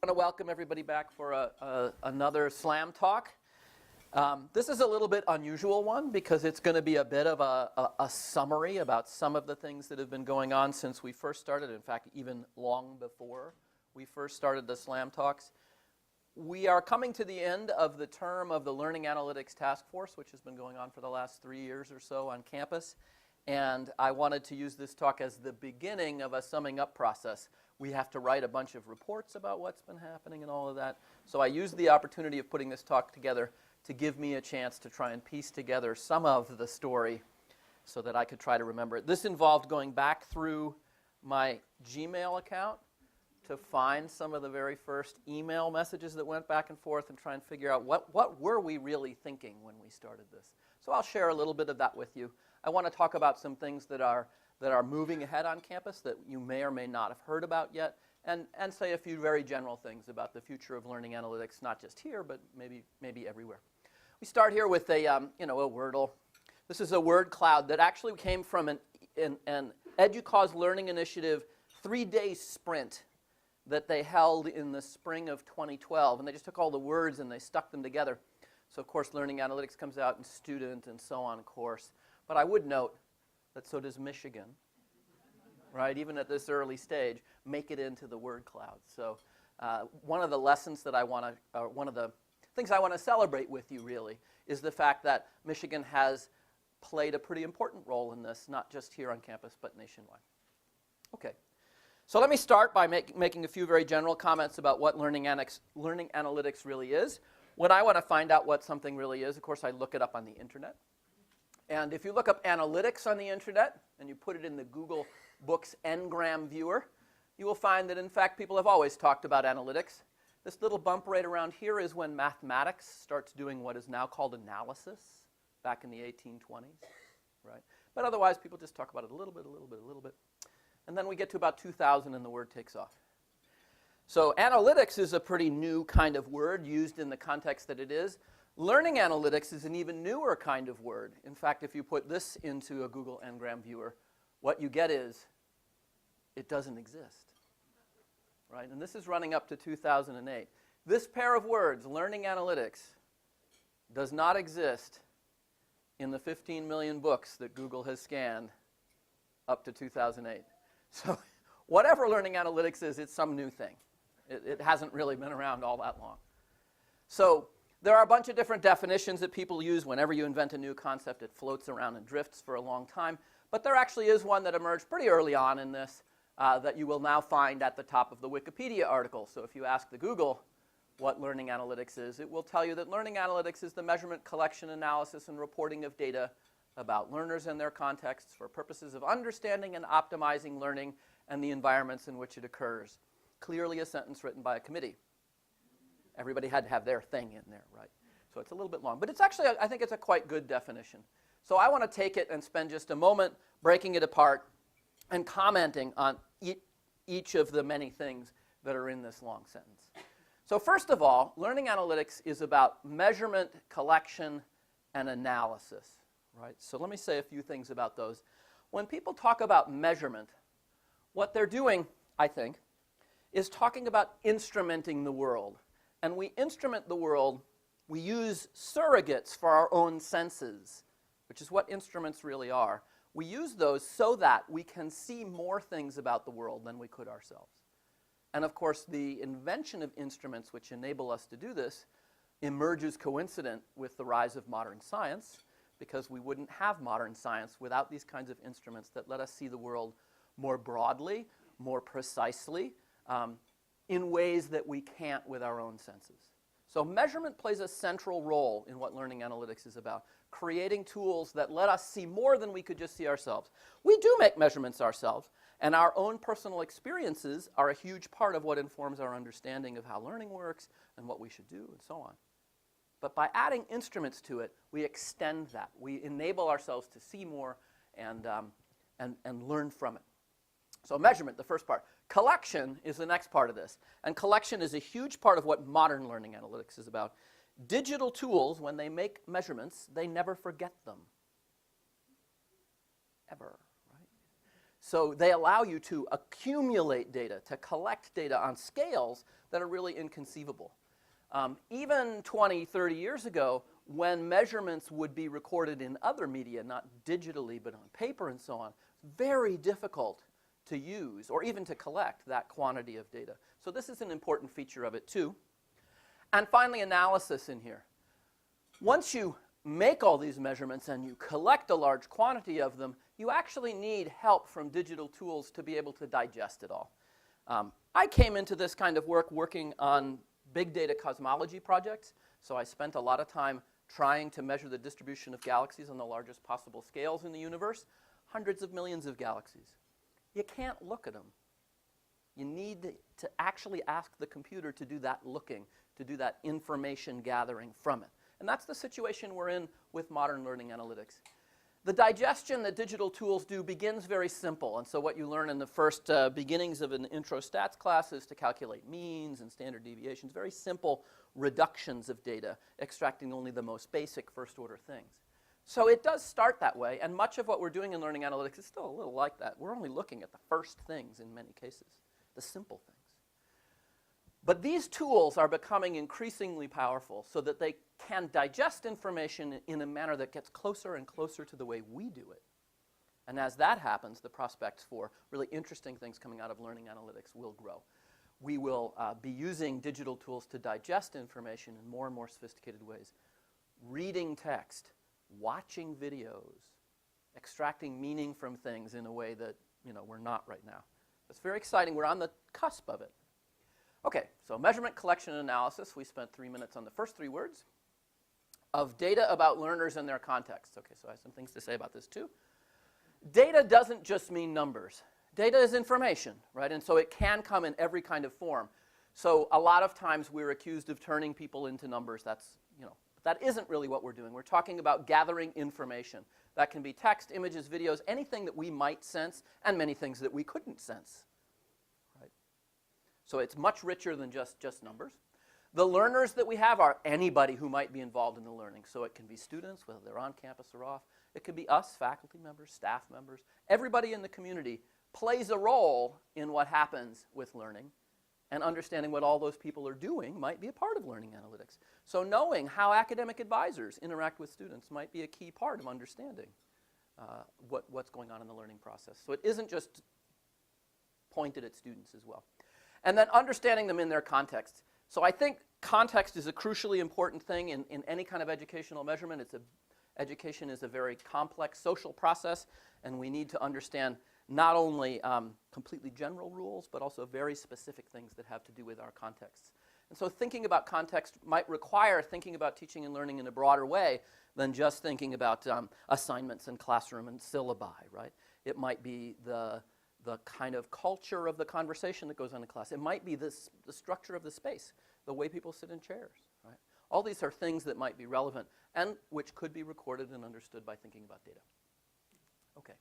I want to welcome everybody back for another Slam Talk. This is a little bit unusual one because it's going to be a bit of a summary about some of the things that have been going on since we first started, in fact, even long before we first started the Slam Talks. We are coming to the end of the term of the Learning Analytics Task Force, which has been going on for the last 3 years or so on campus. And I wanted to use this talk as the beginning of a summing up process. We have to write a bunch of reports about what's been happening and all of that. So I used the opportunity of putting this talk together to give me a chance to try and piece together some of the story so that I could try to remember it. This involved going back through my Gmail account to find some of the very first email messages that went back and forth and try and figure out what were we really thinking when we started this. So I'll share a little bit of that with you. I want to talk about some things that are moving ahead on campus that you may or may not have heard about yet, and say a few very general things about the future of learning analytics, not just here, but maybe everywhere. We start here with a Wordle. This is a word cloud that actually came from an EDUCAUSE Learning Initiative 3-day sprint that they held in the spring of 2012, and they just took all the words and they stuck them together. So of course, learning analytics comes out in student and so on course. But I would note that so does Michigan, right? Even at this early stage, make it into the word cloud. So one of the lessons that one of the things I want to celebrate with you really is the fact that Michigan has played a pretty important role in this, not just here on campus, but nationwide. Okay, so let me start by making a few very general comments about what learning analytics really is. When I want to find out what something really is, of course, I look it up on the internet. And if you look up analytics on the internet and you put it in the Google Books Ngram viewer, you will find that, in fact, people have always talked about analytics. This little bump right around here is when mathematics starts doing what is now called analysis, back in the 1820s, right? But otherwise, people just talk about it a little bit. And then we get to about 2000 and the word takes off. So analytics is a pretty new kind of word used in the context that it is. Learning analytics is an even newer kind of word. In fact, if you put this into a Google Ngram viewer, what you get is it doesn't exist, right? And this is running up to 2008. This pair of words, learning analytics, does not exist in the 15 million books that Google has scanned up to 2008. So whatever learning analytics is, it's some new thing. It hasn't really been around all that long. So there are a bunch of different definitions that people use. Whenever you invent a new concept, it floats around and drifts for a long time. But there actually is one that emerged pretty early on in this that you will now find at the top of the Wikipedia article. So if you ask the Google what learning analytics is, it will tell you that learning analytics is the measurement, collection, analysis, and reporting of data about learners and their contexts for purposes of understanding and optimizing learning and the environments in which it occurs. Clearly a sentence written by a committee. Everybody had to have their thing in there, right? So it's a little bit long. But it's actually, I think it's a quite good definition. So I want to take it and spend just a moment breaking it apart and commenting on each of the many things that are in this long sentence. So first of all, learning analytics is about measurement, collection, and analysis, right? So let me say a few things about those. When people talk about measurement, what they're doing, I think, is talking about instrumenting the world. And we instrument the world, we use surrogates for our own senses, which is what instruments really are. We use those so that we can see more things about the world than we could ourselves. And of course, the invention of instruments which enable us to do this emerges coincident with the rise of modern science, because we wouldn't have modern science without these kinds of instruments that let us see the world more broadly, more precisely, in ways that we can't with our own senses. So measurement plays a central role in what learning analytics is about, creating tools that let us see more than we could just see ourselves. We do make measurements ourselves, and our own personal experiences are a huge part of what informs our understanding of how learning works and what we should do and so on. But by adding instruments to it, we extend that. We enable ourselves to see more and learn from it. So measurement, the first part. Collection is the next part of this. And collection is a huge part of what modern learning analytics is about. Digital tools, when they make measurements, they never forget them. Ever, right? So they allow you to accumulate data, to collect data on scales that are really inconceivable. Even 20, 30 years ago, when measurements would be recorded in other media, not digitally, but on paper and so on, very difficult to use or even to collect that quantity of data. So this is an important feature of it too. And finally, analysis in here. Once you make all these measurements and you collect a large quantity of them, you actually need help from digital tools to be able to digest it all. I came into this kind of work working on big data cosmology projects, so I spent a lot of time trying to measure the distribution of galaxies on the largest possible scales in the universe, hundreds of millions of galaxies. You can't look at them. You need to actually ask the computer to do that looking, to do that information gathering from it. And that's the situation we're in with modern learning analytics. The digestion that digital tools do begins very simple. And so what you learn in the first beginnings of an intro stats class is to calculate means and standard deviations, very simple reductions of data, extracting only the most basic first-order things. So it does start that way, and much of what we're doing in learning analytics is still a little like that. We're only looking at the first things in many cases, the simple things. But these tools are becoming increasingly powerful so that they can digest information in a manner that gets closer and closer to the way we do it. And as that happens, the prospects for really interesting things coming out of learning analytics will grow. We will be using digital tools to digest information in more and more sophisticated ways. Reading text, watching videos, extracting meaning from things in a way that we're not right now. It's very exciting. We're on the cusp of it. Okay, so measurement, collection, and analysis. We spent 3 minutes on the first 3 words of data about learners and their contexts. Okay, so I have some things to say about this too. Data doesn't just mean numbers. Data is information, right? And so it can come in every kind of form. So a lot of times we're accused of turning people into numbers. That isn't really what we're doing. We're talking about gathering information. That can be text, images, videos, anything that we might sense, and many things that we couldn't sense. Right? So it's much richer than just numbers. The learners that we have are anybody who might be involved in the learning. So it can be students, whether they're on campus or off. It could be us, faculty members, staff members. Everybody in the community plays a role in what happens with learning, and understanding what all those people are doing might be a part of learning analytics. So knowing how academic advisors interact with students might be a key part of understanding what's going on in the learning process. So it isn't just pointed at students as well. And then understanding them in their context. So I think context is a crucially important thing in any kind of educational measurement. Education is a very complex social process, and we need to understand not only completely general rules, but also very specific things that have to do with our contexts. And so thinking about context might require thinking about teaching and learning in a broader way than just thinking about assignments and classroom and syllabi, right? It might be the kind of culture of the conversation that goes on in class. It might be the structure of the space, the way people sit in chairs, right? All these are things that might be relevant and which could be recorded and understood by thinking about data. Okay.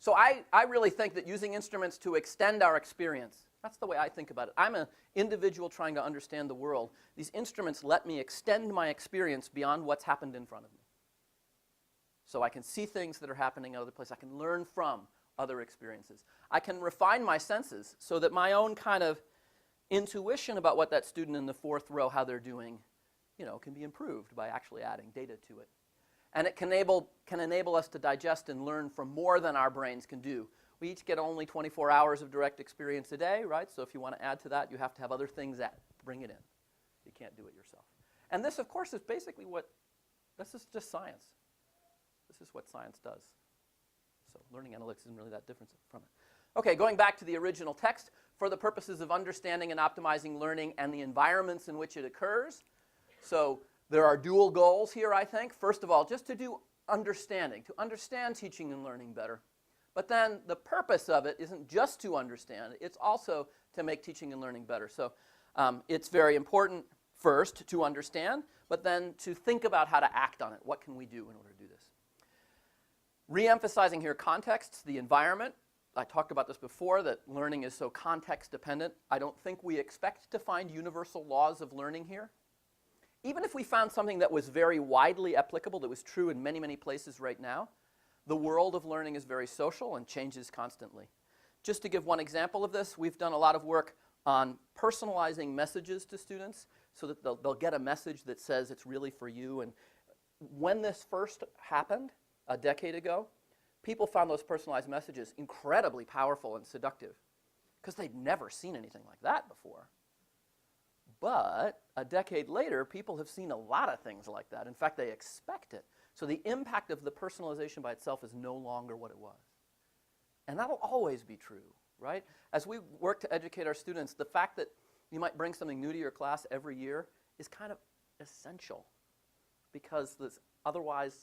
So I really think that using instruments to extend our experience, that's the way I think about it. I'm an individual trying to understand the world. These instruments let me extend my experience beyond what's happened in front of me. So I can see things that are happening in other places. I can learn from other experiences. I can refine my senses so that my own kind of intuition about what that student in the 4th row, how they're doing, can be improved by actually adding data to it. And it can enable us to digest and learn from more than our brains can do. We each get only 24 hours of direct experience a day, right? So if you want to add to that, you have to have other things that bring it in. You can't do it yourself. And this, of course, is basically this is just science. This is what science does. So learning analytics isn't really that different from it. Okay, going back to the original text, for the purposes of understanding and optimizing learning and the environments in which it occurs. So there are dual goals here, I think. First of all, just to do understanding, to understand teaching and learning better. But then the purpose of it isn't just to understand, it's also to make teaching and learning better. So it's very important, first, to understand, but then to think about how to act on it. What can we do in order to do this? Re-emphasizing here context, the environment. I talked about this before, that learning is so context dependent. I don't think we expect to find universal laws of learning here. Even if we found something that was very widely applicable, that was true in many, many places right now, The world of learning is very social and changes constantly. Just to give one example of this, we've done a lot of work on personalizing messages to students so that they'll get a message that says it's really for you. And when this first happened a decade ago, people found those personalized messages incredibly powerful and seductive because they'd never seen anything like that before. But a decade later, people have seen a lot of things like that. In fact, they expect it. So the impact of the personalization by itself is no longer what it was. And that'll always be true, right? As we work to educate our students, the fact that you might bring something new to your class every year is kind of essential because otherwise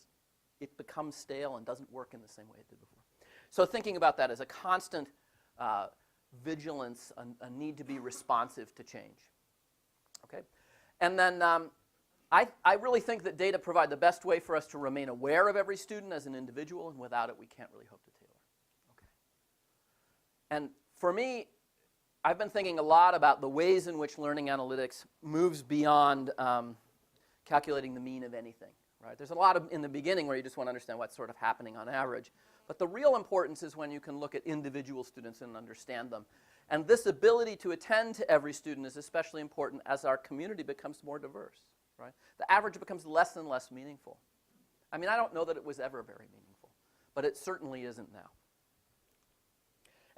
it becomes stale and doesn't work in the same way it did before. So thinking about that as a constant vigilance, a need to be responsive to change. Okay? And then I really think that data provide the best way for us to remain aware of every student as an individual, and without it we can't really hope to tailor. Okay. And for me, I've been thinking a lot about the ways in which learning analytics moves beyond calculating the mean of anything. Right? There's a lot in the beginning where you just want to understand what's sort of happening on average. But the real importance is when you can look at individual students and understand them. And this ability to attend to every student is especially important as our community becomes more diverse. Right? The average becomes less and less meaningful. I mean, I don't know that it was ever very meaningful, but it certainly isn't now.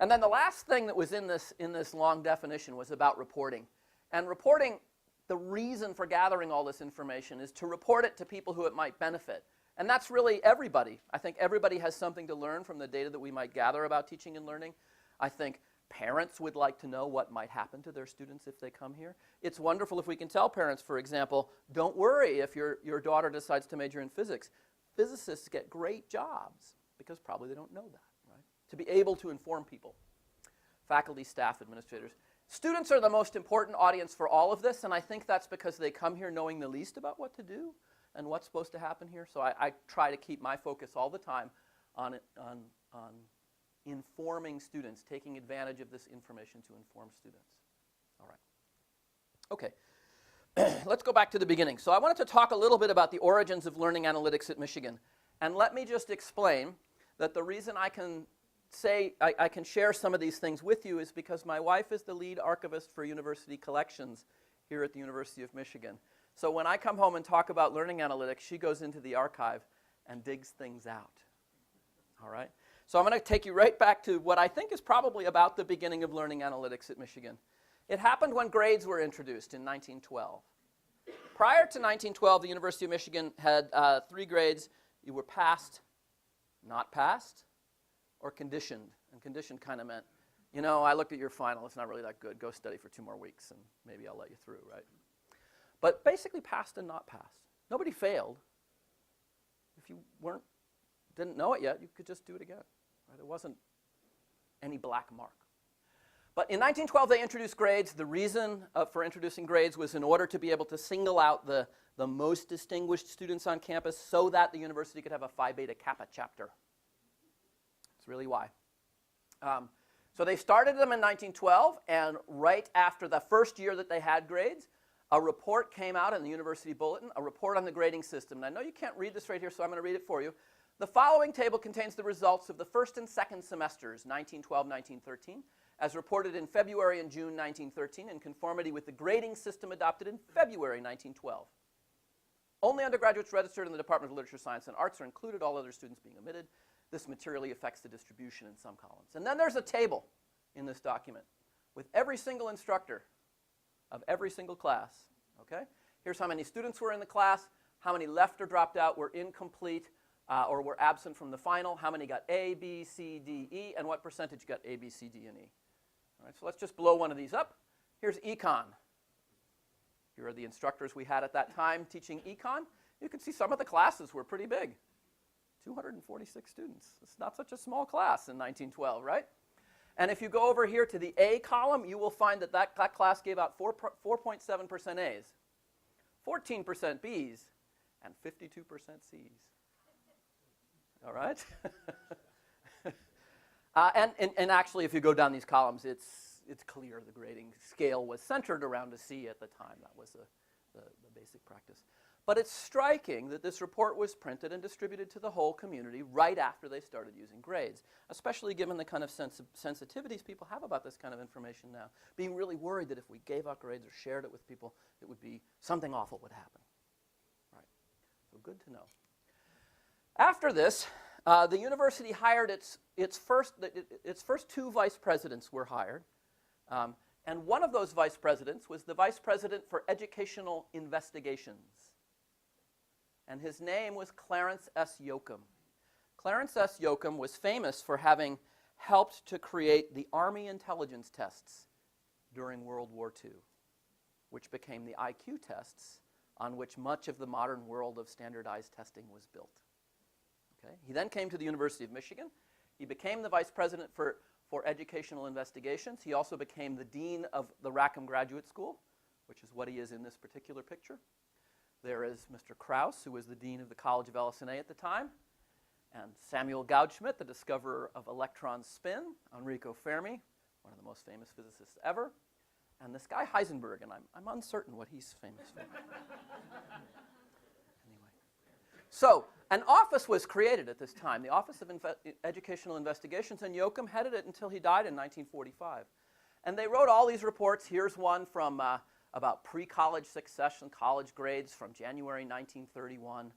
And then the last thing that was in this long definition was about reporting. And reporting, the reason for gathering all this information is to report it to people who it might benefit. And that's really everybody. I think everybody has something to learn from the data that we might gather about teaching and learning. I think parents would like to know what might happen to their students if they come here. It's wonderful if we can tell parents, for example, don't worry if your daughter decides to major in physics. Physicists get great jobs because probably they don't know that, right? To be able to inform people, faculty, staff, administrators. Students are the most important audience for all of this, and I think that's because they come here knowing the least about what to do and what's supposed to happen here. So I try to keep my focus all the time on informing students, taking advantage of this information to inform students. All right. Okay. Let's go back to the beginning. So I wanted to talk a little bit about the origins of learning analytics at Michigan. And let me just explain that the reason I can say I can share some of these things with you is because my wife is the lead archivist for university collections here at the University of Michigan. So when I come home and talk about learning analytics, she goes into the archive and digs things out. All right? So I'm going to take you right back to what I think is probably about the beginning of learning analytics at Michigan. It happened when grades were introduced in 1912. Prior to 1912, the University of Michigan had 3 grades. You were passed, not passed, or conditioned. And conditioned kind of meant, you know, I looked at your final, it's not really that good. Go study for 2 more weeks and maybe I'll let you through, right? But basically passed and not passed. Nobody failed. If you didn't know it yet, you could just do it again. Right? There wasn't any black mark. But in 1912, they introduced grades. The reason for introducing grades was in order to be able to single out the most distinguished students on campus so that the university could have a Phi Beta Kappa chapter. That's really why. So they started them in 1912, and right after the first year that they had grades, a report came out in the University Bulletin, a report on the grading system. And I know you can't read this right here, so I'm going to read it for you. The following table contains the results of the first and second semesters, 1912-1913, as reported in February and June 1913 in conformity with the grading system adopted in February 1912. Only undergraduates registered in the Department of Literature, Science, and Arts are included, all other students being omitted. This materially affects the distribution in some columns. And then there's a table in this document with every single instructor of every single class. Okay? Here's how many students were in the class, how many left or dropped out, were incomplete, or were absent from the final, how many got A, B, C, D, E, and what percentage got A, B, C, D, and E. All right, so let's just blow one of these up. Here's econ. Here are the instructors we had at that time teaching econ. You can see some of the classes were pretty big. 246 students. It's not such a small class in 1912, right? And if you go over here to the A column, you will find that that class gave out 4.7% A's, 14% B's, and 52% C's. All right? And actually, if you go down these columns, it's clear the grading scale was centered around a C at the time. That was the basic practice. But it's striking that this report was printed and distributed to the whole community right after they started using grades, especially given the kind of sensitivities people have about this kind of information now, being really worried that if we gave out grades or shared it with people, it would be something awful would happen. Right. So good to know. After this, the university hired its first two vice presidents were hired. And one of those vice presidents was the vice president for educational investigations. And his name was Clarence S. Yoakum. Clarence S. Yoakum was famous for having helped to create the Army intelligence tests during World War II, which became the IQ tests on which much of the modern world of standardized testing was built. Okay? He then came to the University of Michigan. He became the vice president for educational investigations. He also became the dean of the Rackham Graduate School, which is what he is in this particular picture. There is Mr. Krauss, who was the dean of the College of LS&A at the time, and Samuel Gaudsmit, the discoverer of electron spin, Enrico Fermi, one of the most famous physicists ever, and this guy Heisenberg, and I'm uncertain what he's famous for. Anyway. So, an office was created at this time, the Office of Educational Investigations, and Yoakum headed it until he died in 1945. And they wrote all these reports. Here's one from about pre-college success and college grades from January 1931,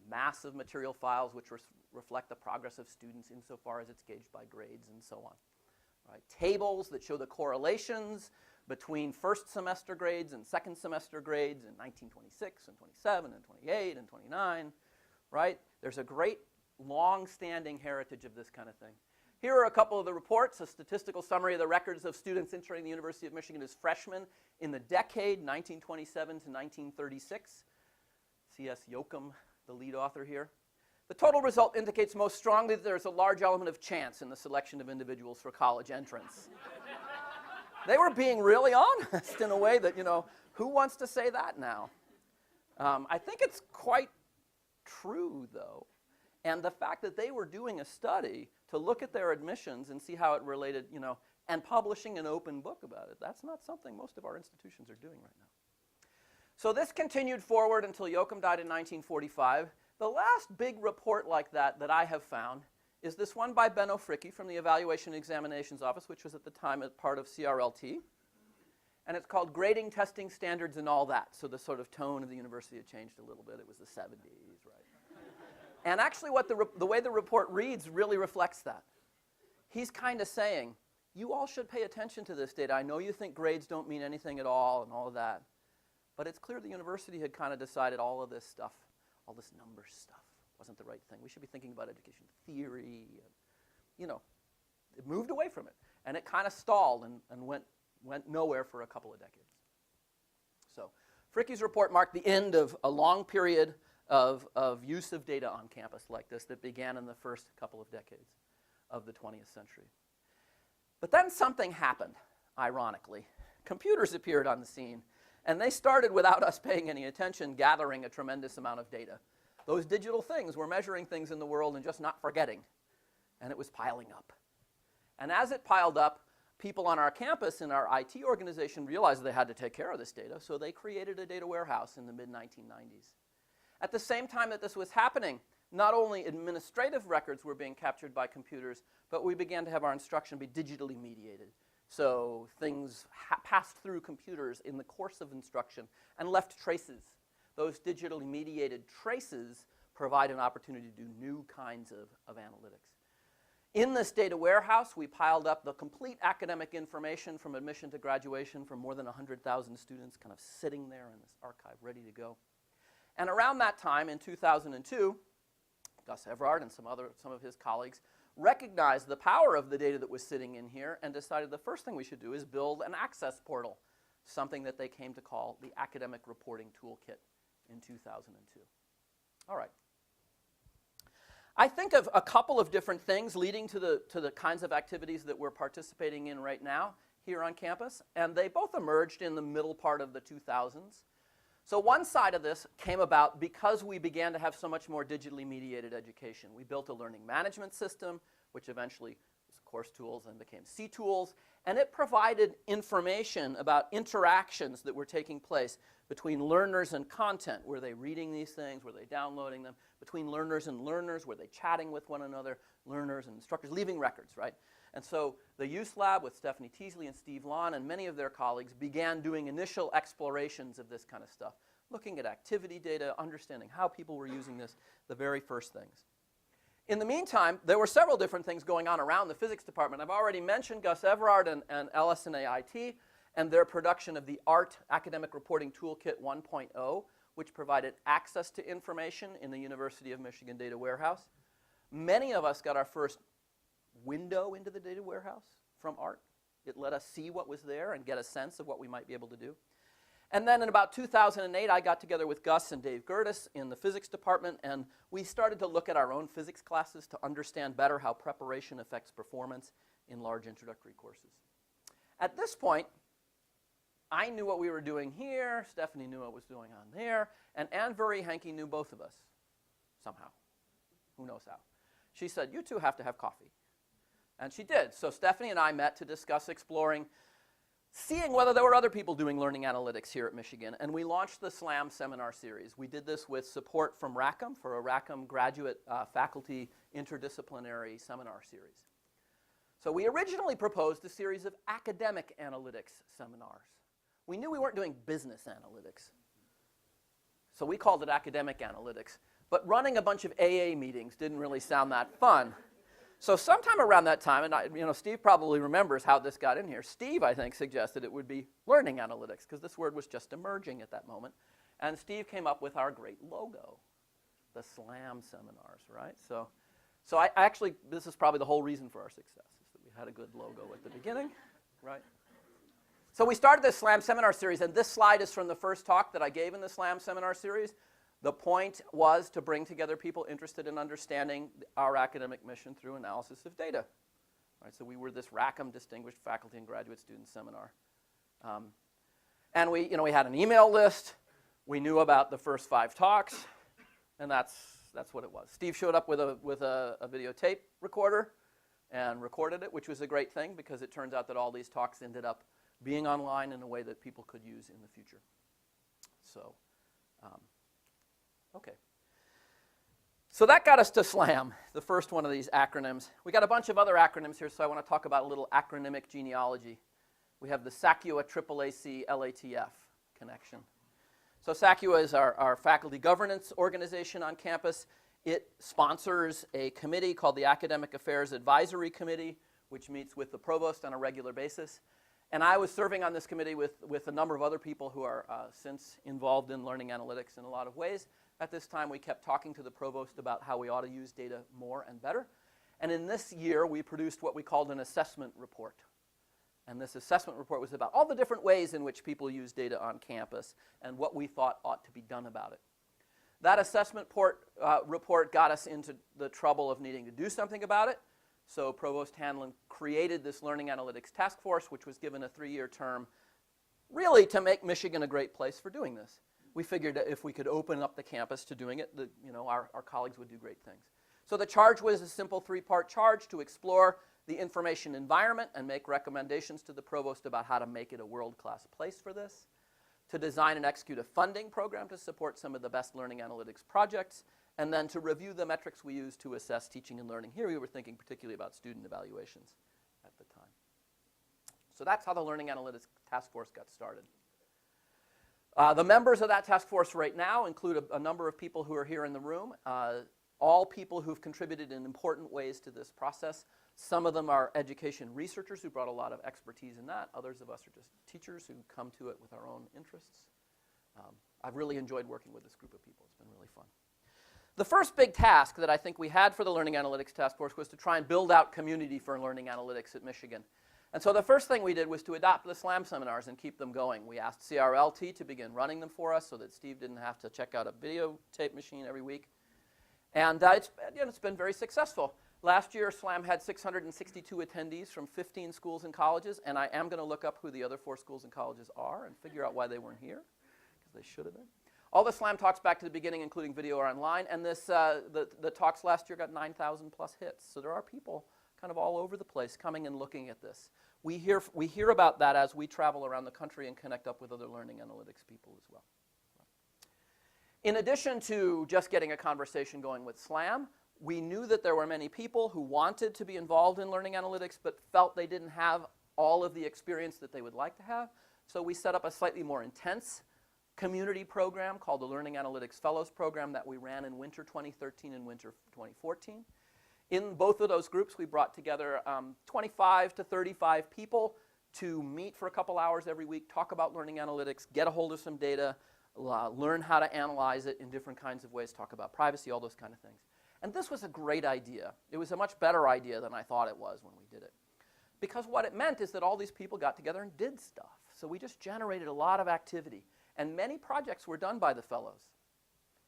massive material files which reflect the progress of students insofar as it's gauged by grades and so on. Right? Tables that show the correlations between first semester grades and second semester grades in 1926 and 27 and 28 and 29. Right? There's a great long-standing heritage of this kind of thing. Here are a couple of the reports, a statistical summary of the records of students entering the University of Michigan as freshmen in the decade 1927 to 1936. C.S. Yoakum, the lead author here. The total result indicates most strongly that there's a large element of chance in the selection of individuals for college entrance. They were being really honest in a way that, you know, who wants to say that now? I think it's quite true, though. And the fact that they were doing a study to look at their admissions and see how it related, you know, and publishing an open book about it, that's not something most of our institutions are doing right now. So this continued forward until Yoakum died in 1945. The last big report like that I have found is this one by Benno Fricke from the Evaluation and Examinations Office, which was at the time a part of CRLT. And it's called Grading, Testing, Standards, and All That. So the sort of tone of the university had changed a little bit. It was the 70s, right? And actually what the way the report reads really reflects that. He's kind of saying, you all should pay attention to this data. I know you think grades don't mean anything at all and all of that. But it's clear the university had kind of decided all of this stuff, all this number stuff, wasn't the right thing. We should be thinking about education theory. And, you know, it moved away from it. And it kind of stalled and went nowhere for a couple of decades. So Fricke's report marked the end of a long period of use of data on campus like this that began in the first couple of decades of the 20th century. But then something happened, ironically. Computers appeared on the scene, and they started, without us paying any attention, gathering a tremendous amount of data. Those digital things were measuring things in the world and just not forgetting, and it was piling up. And as it piled up, people on our campus in our IT organization realized they had to take care of this data, so they created a data warehouse in the mid-1990s. At the same time that this was happening, not only administrative records were being captured by computers, but we began to have our instruction be digitally mediated. So things passed through computers in the course of instruction and left traces. Those digitally mediated traces provide an opportunity to do new kinds of analytics. In this data warehouse, we piled up the complete academic information from admission to graduation from more than 100,000 students kind of sitting there in this archive ready to go. And around that time, in 2002, Gus Everard and some of his colleagues recognized the power of the data that was sitting in here and decided the first thing we should do is build an access portal, something that they came to call the Academic Reporting Toolkit in 2002. All right. I think of a couple of different things leading to the kinds of activities that we're participating in right now here on campus, and they both emerged in the middle part of the 2000s. So one side of this came about because we began to have so much more digitally mediated education. We built a learning management system, which eventually was course tools then became C tools, and it provided information about interactions that were taking place between learners and content. Were they reading these things? Were they downloading them? Between learners and learners, were they chatting with one another? Learners and instructors, leaving records, right? And so the Use Lab with Stephanie Teasley and Steve Lon and many of their colleagues began doing initial explorations of this kind of stuff, looking at activity data, understanding how people were using this, the very first things. In the meantime, there were several different things going on around the physics department. I've already mentioned Gus Everard and LS&AIT and their production of the ART Academic Reporting Toolkit 1.0, which provided access to information in the University of Michigan Data Warehouse. Many of us got our first window into the data warehouse from ART. It let us see what was there and get a sense of what we might be able to do. And then in about 2008, I got together with Gus and Dave Gertis in the physics department, and we started to look at our own physics classes to understand better how preparation affects performance in large introductory courses. At this point, I knew what we were doing here, Stephanie knew what was going on there, and Ann Vuri-Henke knew both of us, somehow. Who knows how. She said, you two have to have coffee. And she did. So Stephanie and I met to discuss exploring, seeing whether there were other people doing learning analytics here at Michigan, and we launched the SLAM seminar series. We did this with support from Rackham for a Rackham graduate faculty interdisciplinary seminar series. So we originally proposed a series of academic analytics seminars. We knew we weren't doing business analytics, so we called it academic analytics. But running a bunch of AA meetings didn't really sound that fun. So sometime around that time, and Steve probably remembers how this got in here. Steve, I think, suggested it would be learning analytics, because this word was just emerging at that moment. And Steve came up with our great logo, the SLAM seminars, right? So I actually, this is probably the whole reason for our success, is that we had a good logo at the beginning, right? So we started this SLAM seminar series, and this slide is from the first talk that I gave in the SLAM seminar series. The point was to bring together people interested in understanding our academic mission through analysis of data. Right, so we were this Rackham Distinguished Faculty and Graduate Student Seminar. And we had an email list. We knew about the first 5 talks, and that's what it was. Steve showed up with a videotape recorder and recorded it, which was a great thing, because it turns out that all these talks ended up being online in a way that people could use in the future. So, okay. So that got us to SLAM, the first one of these acronyms. We got a bunch of other acronyms here, so I want to talk about a little acronymic genealogy. We have the SACUA AAAC LATF connection. So SACUA is our faculty governance organization on campus. It sponsors a committee called the Academic Affairs Advisory Committee, which meets with the provost on a regular basis. And I was serving on this committee with a number of other people who are since involved in learning analytics in a lot of ways. At this time, we kept talking to the provost about how we ought to use data more and better. And in this year, we produced what we called an assessment report. And this assessment report was about all the different ways in which people use data on campus and what we thought ought to be done about it. That assessment report got us into the trouble of needing to do something about it. So Provost Hanlon created this Learning Analytics Task Force, which was given a 3-year term, really to make Michigan a great place for doing this. We figured that if we could open up the campus to doing it, our colleagues would do great things. So the charge was a simple 3-part charge to explore the information environment and make recommendations to the provost about how to make it a world-class place for this, to design and execute a funding program to support some of the best learning analytics projects, and then to review the metrics we use to assess teaching and learning. Here we were thinking particularly about student evaluations at the time. So that's how the Learning Analytics Task Force got started. The members of that task force right now include a number of people who are here in the room, all people who've contributed in important ways to this process. Some of them are education researchers who brought a lot of expertise in that. Others of us are just teachers who come to it with our own interests. I've really enjoyed working with this group of people. It's been really fun. The first big task that I think we had for the Learning Analytics Task Force was to try and build out community for learning analytics at Michigan. And so the first thing we did was to adopt the SLAM seminars and keep them going. We asked CRLT to begin running them for us so that Steve didn't have to check out a videotape machine every week. And it's been very successful. Last year, SLAM had 662 attendees from 15 schools and colleges, and I am going to look up who the other 4 schools and colleges are and figure out why they weren't here, because they should have been. All the SLAM talks back to the beginning, including video, are online, and the talks last year got 9,000 plus hits. So there are people kind of all over the place coming and looking at this. We hear about that as we travel around the country and connect up with other learning analytics people as well. In addition to just getting a conversation going with SLAM, we knew that there were many people who wanted to be involved in learning analytics but felt they didn't have all of the experience that they would like to have. So we set up a slightly more intense community program called the Learning Analytics Fellows Program that we ran in winter 2013 and winter 2014. In both of those groups, we brought together 25 to 35 people to meet for a couple hours every week, talk about learning analytics, get a hold of some data, learn how to analyze it in different kinds of ways, talk about privacy, all those kind of things. And this was a great idea. It was a much better idea than I thought it was when we did it. Because what it meant is that all these people got together and did stuff. So we just generated a lot of activity. And many projects were done by the fellows.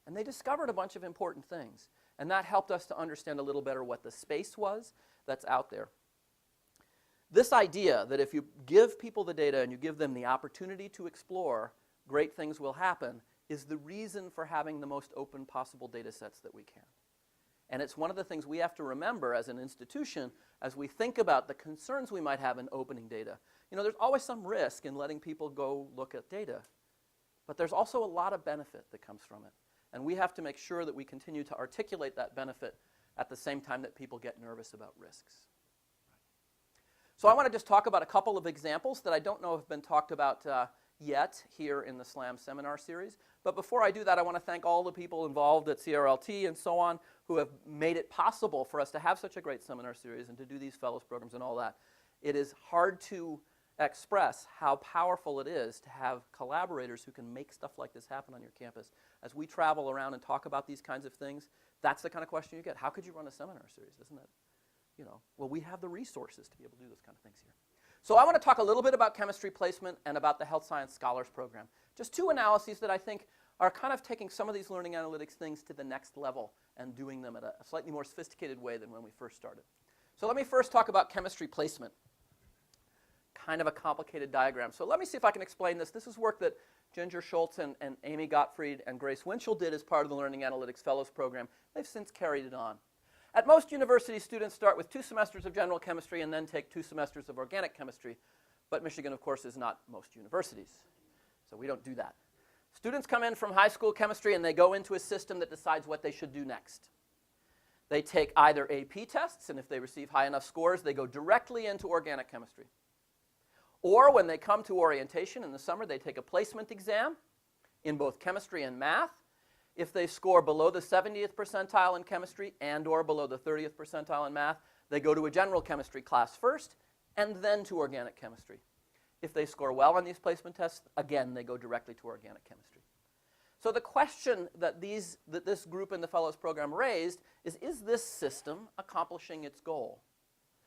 And they discovered a bunch of important things. And that helped us to understand a little better what the space was that's out there. This idea that if you give people the data and you give them the opportunity to explore, great things will happen, is the reason for having the most open possible data sets that we can. And it's one of the things we have to remember as an institution as we think about the concerns we might have in opening data. You know, there's always some risk in letting people go look at data. But there's also a lot of benefit that comes from it. And we have to make sure that we continue to articulate that benefit at the same time that people get nervous about risks. So I want to just talk about a couple of examples that I don't know have been talked about yet here in the SLAM seminar series. But before I do that, I want to thank all the people involved at CRLT and so on who have made it possible for us to have such a great seminar series and to do these fellows programs and all that. It is hard to express how powerful it is to have collaborators who can make stuff like this happen on your campus. As we travel around and talk about these kinds of things, that's the kind of question you get. How could you run a seminar series? Isn't it? You know, well, we have the resources to be able to do those kind of things here. So I want to talk a little bit about chemistry placement and about the Health Science Scholars Program. Just two analyses that I think are kind of taking some of these learning analytics things to the next level and doing them in a slightly more sophisticated way than when we first started. So let me first talk about chemistry placement. Kind of a complicated diagram. So let me see if I can explain this. This is work that Ginger Schultz and Amy Gottfried and Grace Winchell did as part of the Learning Analytics Fellows Program. They've since carried it on. At most universities, students start with 2 semesters of general chemistry and then take 2 semesters of organic chemistry. But Michigan, of course, is not most universities. So we don't do that. Students come in from high school chemistry and they go into a system that decides what they should do next. They take either AP tests, and if they receive high enough scores, they go directly into organic chemistry. Or when they come to orientation in the summer, they take a placement exam in both chemistry and math. If they score below the 70th percentile in chemistry and or below the 30th percentile in math, they go to a general chemistry class first and then to organic chemistry. If they score well on these placement tests, again, they go directly to organic chemistry. So the question that this group in the Fellows Program raised is this system accomplishing its goal?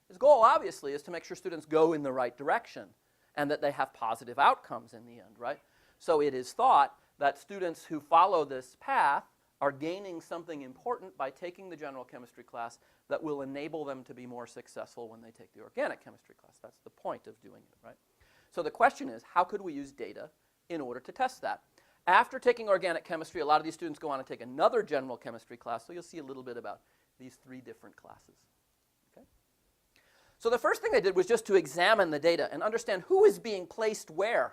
Its goal, obviously, is to make sure students go in the right direction and that they have positive outcomes in the end, right? So it is thought that students who follow this path are gaining something important by taking the general chemistry class that will enable them to be more successful when they take the organic chemistry class. That's the point of doing it, right? So the question is, how could we use data in order to test that? After taking organic chemistry, a lot of these students go on to take another general chemistry class, so you'll see a little bit about these 3 different classes. Okay? So the first thing they did was just to examine the data and understand who is being placed where.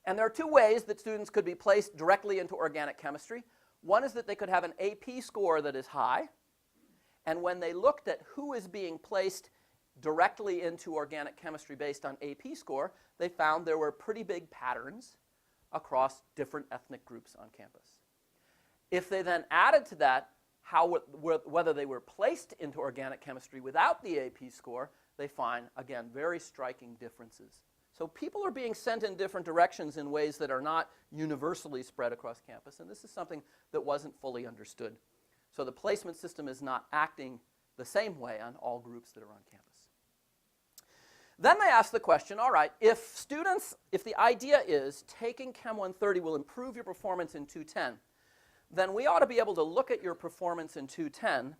And there are 2 ways that students could be placed directly into organic chemistry. One is that they could have an AP score that is high. And when they looked at who is being placed directly into organic chemistry based on AP score, they found there were pretty big patterns across different ethnic groups on campus. If they then added to that whether they were placed into organic chemistry without the AP score, they find, again, very striking differences. So people are being sent in different directions in ways that are not universally spread across campus, and this is something that wasn't fully understood. So the placement system is not acting the same way on all groups that are on campus. Then they ask the question, all right, if the idea is taking Chem 130 will improve your performance in 210, then we ought to be able to look at your performance in 210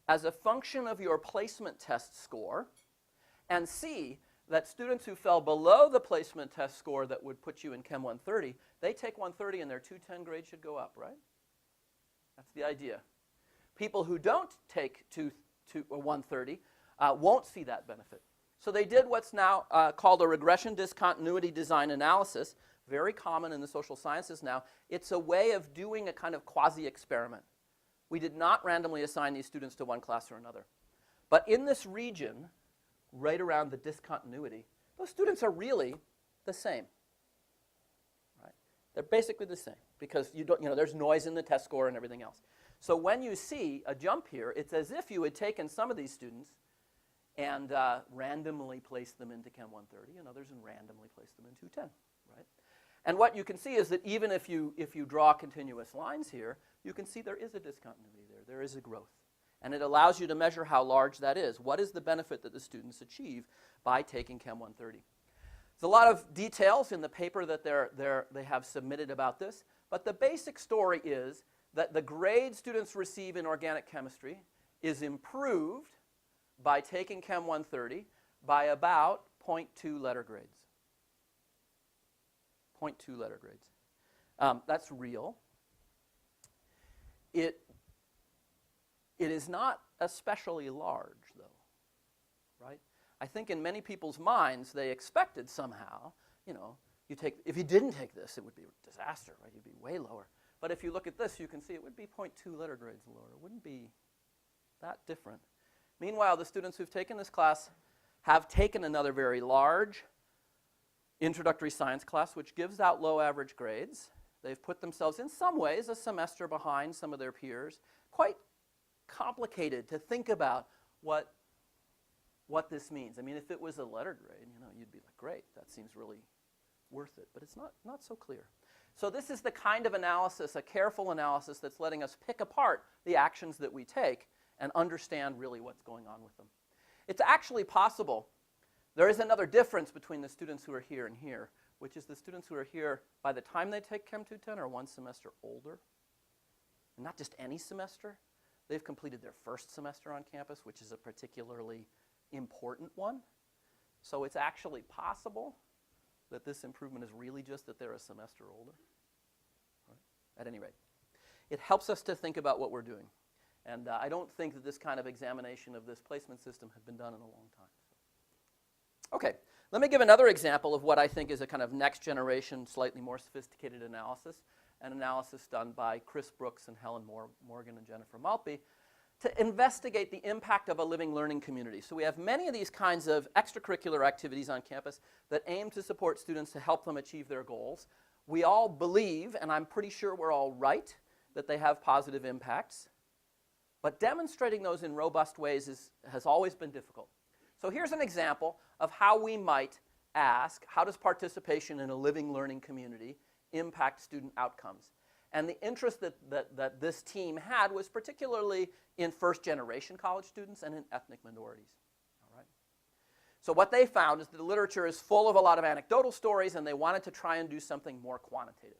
as a function of your placement test score and see that students who fell below the placement test score that would put you in Chem 130, they take 130 and their 210 grade should go up, right? That's the idea. People who don't take 130 won't see that benefit. So they did what's now called a regression discontinuity design analysis, very common in the social sciences now. It's a way of doing a kind of quasi-experiment. We did not randomly assign these students to one class or another. But in this region, right around the discontinuity, those students are really the same. Right? They're basically the same because there's noise in the test score and everything else. So when you see a jump here, it's as if you had taken some of these students and randomly placed them into Chem 130 and others and randomly placed them in 210. Right? And what you can see is that even if you draw continuous lines here, you can see there is a discontinuity there. There is a growth. And it allows you to measure how large that is. What is the benefit that the students achieve by taking Chem 130? There's a lot of details in the paper that they have submitted about this. But the basic story is that the grade students receive in organic chemistry is improved by taking Chem 130 by about 0.2 letter grades. 0.2 letter grades. That's real. It is not especially large, though, right? I think in many people's minds, they expected somehow, if you didn't take this, it would be a disaster, right? You'd be way lower. But if you look at this, you can see it would be 0.2 letter grades lower. It wouldn't be that different. Meanwhile, the students who've taken this class have taken another very large introductory science class, which gives out low average grades. They've put themselves, in some ways, a semester behind some of their peers. Quite complicated to think about what this means. I mean, if it was a letter grade, you'd be like, great, that seems really worth it. But it's not so clear. So this is the kind of analysis, a careful analysis, that's letting us pick apart the actions that we take and understand really what's going on with them. It's actually possible. There is another difference between the students who are here and here, which is the students who are here, by the time they take Chem 210, are one semester older. And not just any semester. They've completed their first semester on campus, which is a particularly important one. So it's actually possible that this improvement is really just that they're a semester older. Right? At any rate, it helps us to think about what we're doing. And I don't think that this kind of examination of this placement system had been done in a long time. Okay, let me give another example of what I think is a kind of next generation, slightly more sophisticated analysis, an analysis done by Chris Brooks and Helen Morgan and Jennifer Maltby to investigate the impact of a living learning community. So we have many of these kinds of extracurricular activities on campus that aim to support students to help them achieve their goals. We all believe, and I'm pretty sure we're all right, that they have positive impacts. But demonstrating those in robust ways has always been difficult. So here's an example of how we might ask, how does participation in a living learning community impact student outcomes? And the interest that this team had was particularly in first-generation college students and in ethnic minorities. All right? So what they found is that the literature is full of a lot of anecdotal stories, and they wanted to try and do something more quantitative.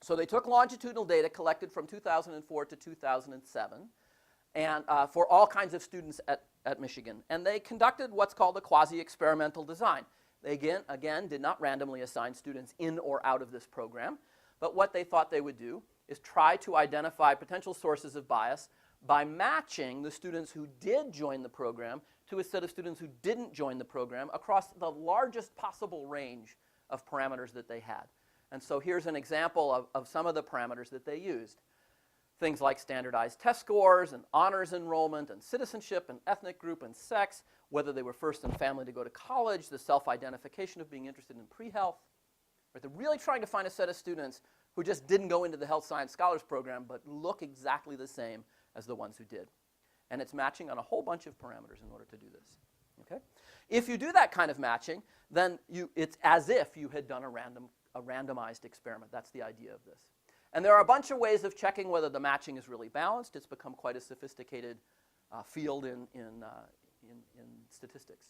So they took longitudinal data collected from 2004 to 2007 and for all kinds of students at Michigan. And they conducted what's called a quasi-experimental design. They, again, did not randomly assign students in or out of this program. But what they thought they would do is try to identify potential sources of bias by matching the students who did join the program to a set of students who didn't join the program across the largest possible range of parameters that they had. And so here's an example of some of the parameters that they used. Things like standardized test scores and honors enrollment and citizenship and ethnic group and sex, whether they were first in family to go to college, the self-identification of being interested in pre-health. Right? They're really trying to find a set of students who just didn't go into the Health Science Scholars Program but look exactly the same as the ones who did. And it's matching on a whole bunch of parameters in order to do this. Okay? If you do that kind of matching, then it's as if you had done a randomized experiment. That's the idea of this. And there are a bunch of ways of checking whether the matching is really balanced. It's become quite a sophisticated field in statistics.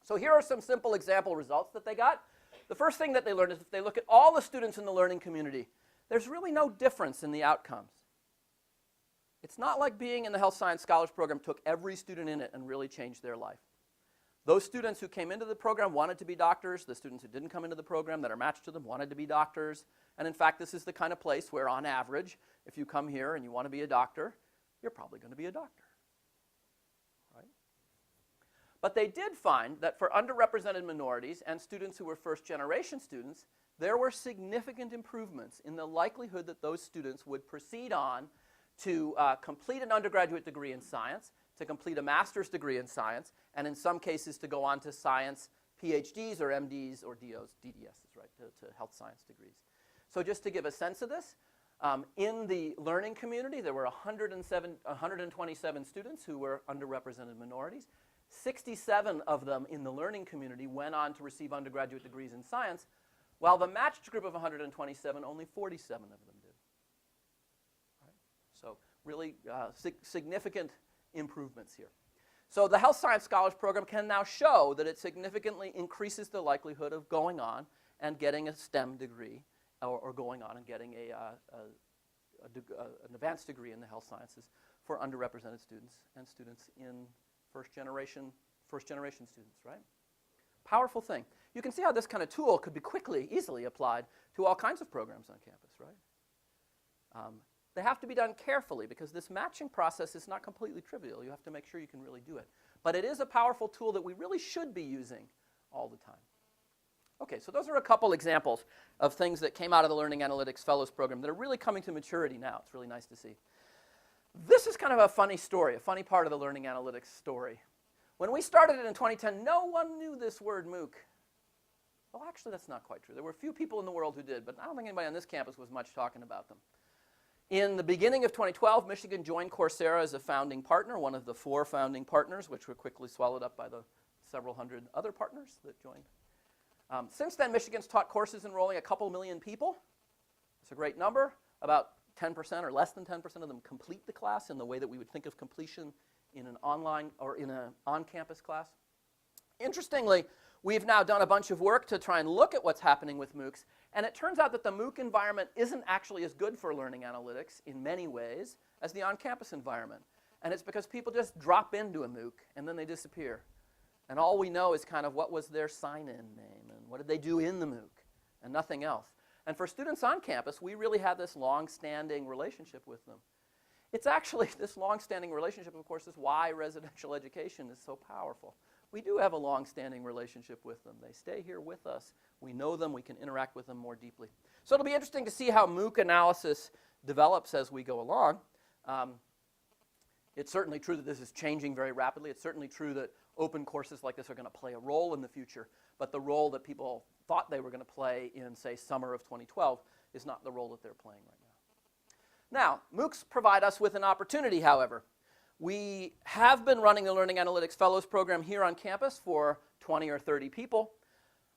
So here are some simple example results that they got. The first thing that they learned is if they look at all the students in the learning community, there's really no difference in the outcomes. It's not like being in the Health Science Scholars Program took every student in it and really changed their life. Those students who came into the program wanted to be doctors. The students who didn't come into the program that are matched to them wanted to be doctors. And in fact, this is the kind of place where, on average, if you come here and you want to be a doctor, you're probably going to be a doctor. But they did find that for underrepresented minorities and students who were first-generation students, there were significant improvements in the likelihood that those students would proceed on to complete an undergraduate degree in science, to complete a master's degree in science, and in some cases to go on to science PhDs or MDs or DOs, DDSs, right, to health science degrees. So just to give a sense of this, in the learning community, there were 127 students who were underrepresented minorities. 67 of them in the learning community went on to receive undergraduate degrees in science, while the matched group of 127, only 47 of them did. Right? So really significant improvements here. So the Health Science Scholars Program can now show that it significantly increases the likelihood of going on and getting a STEM degree, or going on and getting an advanced degree in the health sciences for underrepresented students and students in first generation students, right? Powerful thing. You can see how this kind of tool could be easily applied to all kinds of programs on campus, right? They have to be done carefully because this matching process is not completely trivial. You have to make sure you can really do it. But it is a powerful tool that we really should be using all the time. Okay, so those are a couple examples of things that came out of the Learning Analytics Fellows Program that are really coming to maturity now. It's really nice to see. This is kind of a funny story, a funny part of the Learning Analytics story. When we started it in 2010, no one knew this word MOOC. Well, actually, that's not quite true. There were a few people in the world who did, but I don't think anybody on this campus was much talking about them. In the beginning of 2012, Michigan joined Coursera as a founding partner, one of the 4 founding partners, which were quickly swallowed up by the several hundred other partners that joined. Since then, Michigan's taught courses enrolling a couple million people. It's a great number. About 10% or less than 10% of them complete the class in the way that we would think of completion in an online or in an on-campus class. Interestingly, we've now done a bunch of work to try and look at what's happening with MOOCs, and it turns out that the MOOC environment isn't actually as good for learning analytics in many ways as the on-campus environment. And it's because people just drop into a MOOC and then they disappear. And all we know is kind of what was their sign-in name and what did they do in the MOOC and nothing else. And for students on campus, we really have this long-standing relationship with them. It's actually, this long-standing relationship, of course, is why residential education is so powerful. We do have a long-standing relationship with them. They stay here with us. We know them. We can interact with them more deeply. So it'll be interesting to see how MOOC analysis develops as we go along. It's certainly true that this is changing very rapidly. It's certainly true that open courses like this are going to play a role in the future. But the role that people thought they were going to play in, say, summer of 2012 is not the role that they're playing right now. Now, MOOCs provide us with an opportunity, however. We have been running the Learning Analytics Fellows Program here on campus for 20 or 30 people.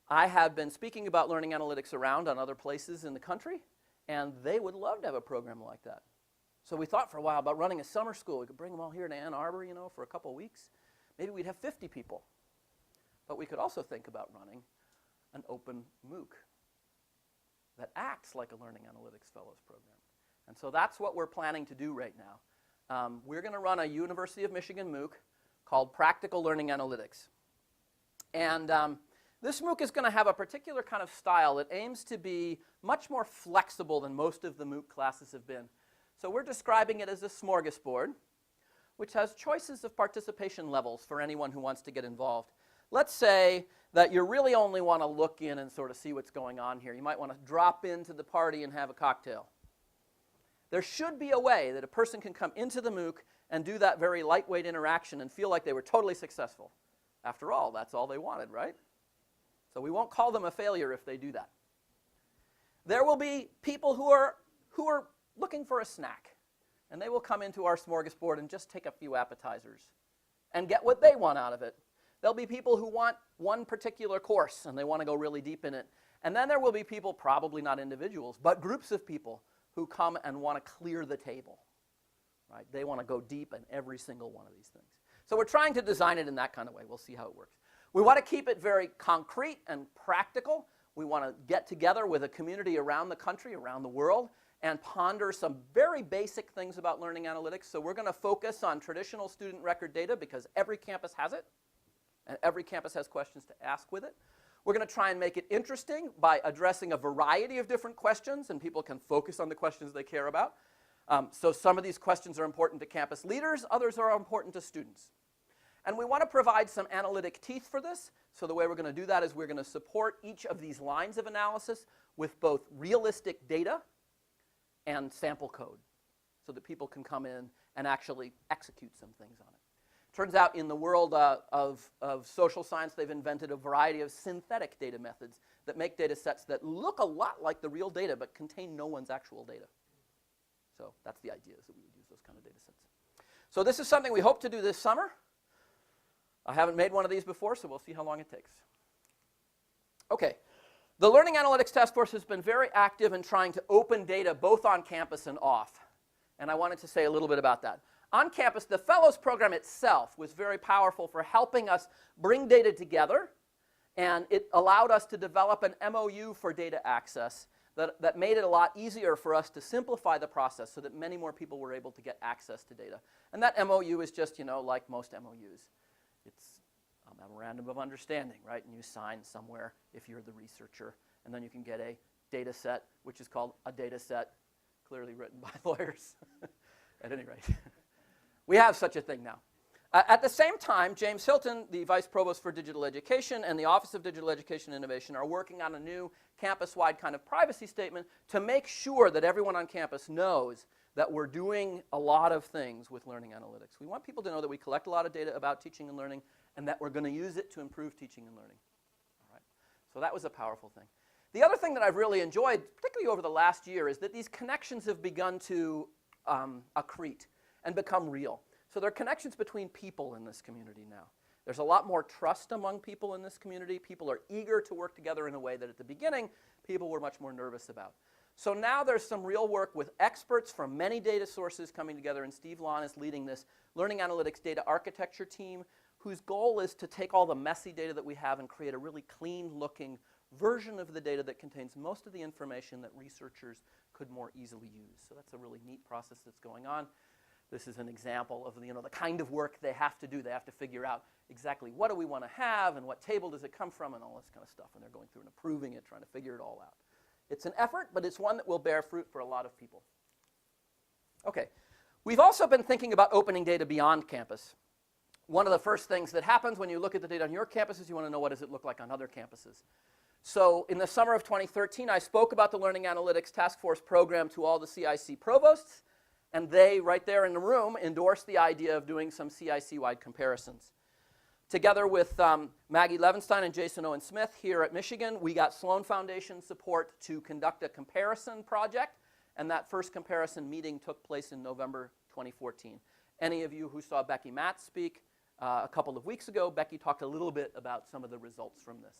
I have been speaking about learning analytics around on other places in the country, and they would love to have a program like that. So we thought for a while about running a summer school. We could bring them all here to Ann Arbor, you know, for a couple of weeks. Maybe we'd have 50 people. But we could also think about running an open MOOC that acts like a Learning Analytics Fellows Program. And so that's what we're planning to do right now. We're going to run a University of Michigan MOOC called Practical Learning Analytics. And this MOOC is going to have a particular kind of style that aims to be much more flexible than most of the MOOC classes have been. So we're describing it as a smorgasbord, which has choices of participation levels for anyone who wants to get involved. Let's say that you really only want to look in and sort of see what's going on here. You might want to drop into the party and have a cocktail. There should be a way that a person can come into the MOOC and do that very lightweight interaction and feel like they were totally successful. After all, that's all they wanted, right? So we won't call them a failure if they do that. There will be people who are looking for a snack, and they will come into our smorgasbord and just take a few appetizers and get what they want out of it. There'll be people who want one particular course, and they want to go really deep in it. And then there will be people, probably not individuals, but groups of people who come and want to clear the table. Right? They want to go deep in every single one of these things. So we're trying to design it in that kind of way. We'll see how it works. We want to keep it very concrete and practical. We want to get together with a community around the country, around the world, and ponder some very basic things about learning analytics. So we're going to focus on traditional student record data because every campus has it, and every campus has questions to ask with it. We're going to try and make it interesting by addressing a variety of different questions, and people can focus on the questions they care about. So some of these questions are important to campus leaders, others are important to students. And we want to provide some analytic teeth for this. So the way we're going to do that is we're going to support each of these lines of analysis with both realistic data and sample code so that people can come in and actually execute some things on it. Turns out in the world of social science, they've invented a variety of synthetic data methods that make data sets that look a lot like the real data but contain no one's actual data. So that's the idea, is that we would use those kind of data sets. So this is something we hope to do this summer. I haven't made one of these before, so we'll see how long it takes. Okay. The Learning Analytics Task Force has been very active in trying to open data both on campus and off. And I wanted to say a little bit about that. On campus, the Fellows Program itself was very powerful for helping us bring data together. And it allowed us to develop an MOU for data access that made it a lot easier for us to simplify the process so that many more people were able to get access to data. And that MOU is just, like most MOUs. It's a memorandum of understanding, right? And you sign somewhere if you're the researcher. And then you can get a data set, which is called a data set, clearly written by lawyers. At any rate, we have such a thing now. At the same time, James Hilton, the Vice Provost for Digital Education, and the Office of Digital Education Innovation are working on a new campus-wide kind of privacy statement to make sure that everyone on campus knows that we're doing a lot of things with learning analytics. We want people to know that we collect a lot of data about teaching and learning and that we're going to use it to improve teaching and learning. All right. So that was a powerful thing. The other thing that I've really enjoyed, particularly over the last year, is that these connections have begun to accrete and become real. So there are connections between people in this community now. There's a lot more trust among people in this community. People are eager to work together in a way that at the beginning, people were much more nervous about. So now there's some real work with experts from many data sources coming together, and Steve Lawn is leading this learning analytics data architecture team, whose goal is to take all the messy data that we have and create a really clean-looking version of the data that contains most of the information that researchers could more easily use. So that's a really neat process that's going on. This is an example of the kind of work they have to do. They have to figure out exactly what do we want to have and what table does it come from and all this kind of stuff. And they're going through and approving it, trying to figure it all out. It's an effort, but it's one that will bear fruit for a lot of people. Okay. We've also been thinking about opening data beyond campus. One of the first things that happens when you look at the data on your campus is you want to know what does it look like on other campuses. So in the summer of 2013, I spoke about the Learning Analytics Task Force program to all the CIC provosts. And they, right there in the room, endorsed the idea of doing some CIC-wide comparisons. Together with Maggie Levenstein and Jason Owen Smith here at Michigan, we got Sloan Foundation support to conduct a comparison project. And that first comparison meeting took place in November 2014. Any of you who saw Becky Matt speak a couple of weeks ago, Becky talked a little bit about some of the results from this.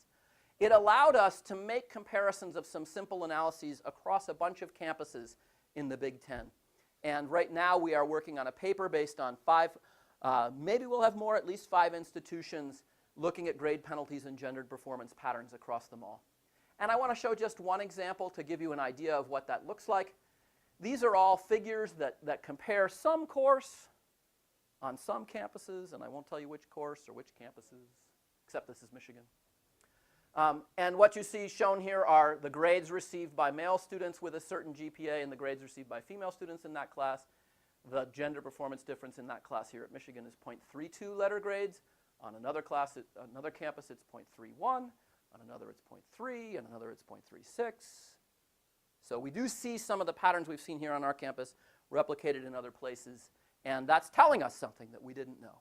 It allowed us to make comparisons of some simple analyses across a bunch of campuses in the Big Ten. And right now we are working on a paper based on maybe we'll have more, at least 5 institutions looking at grade penalties and gendered performance patterns across them all. And I want to show just one example to give you an idea of what that looks like. These are all figures that compare some course on some campuses, and I won't tell you which course or which campuses, except this is Michigan. And what you see shown here are the grades received by male students with a certain GPA and the grades received by female students in that class. The gender performance difference in that class here at Michigan is 0.32 letter grades. On another campus, it's 0.31. On another, it's 0.3. On another, it's 0.36. So we do see some of the patterns we've seen here on our campus replicated in other places. And that's telling us something that we didn't know.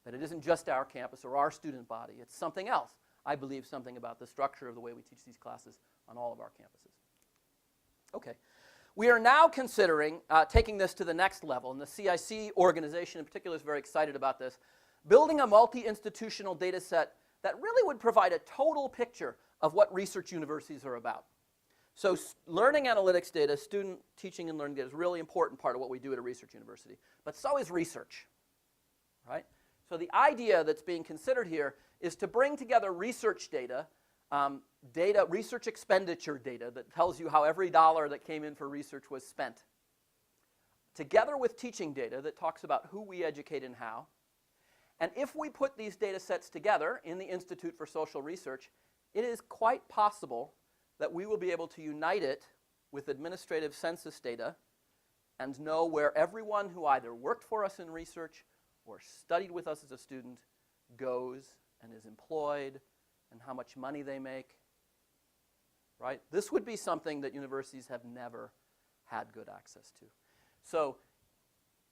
That it isn't just our campus or our student body. It's something else. I believe something about the structure of the way we teach these classes on all of our campuses. Okay. We are now considering taking this to the next level, and the CIC organization in particular is very excited about this, building a multi-institutional data set that really would provide a total picture of what research universities are about. So learning analytics data, student teaching and learning data is a really important part of what we do at a research university. But so is research, right? So the idea that's being considered here is to bring together research data, research expenditure data that tells you how every dollar that came in for research was spent, together with teaching data that talks about who we educate and how. And if we put these data sets together in the Institute for Social Research, it is quite possible that we will be able to unite it with administrative census data and know where everyone who either worked for us in research or studied with us as a student goes and is employed and how much money they make, right? This would be something that universities have never had good access to. So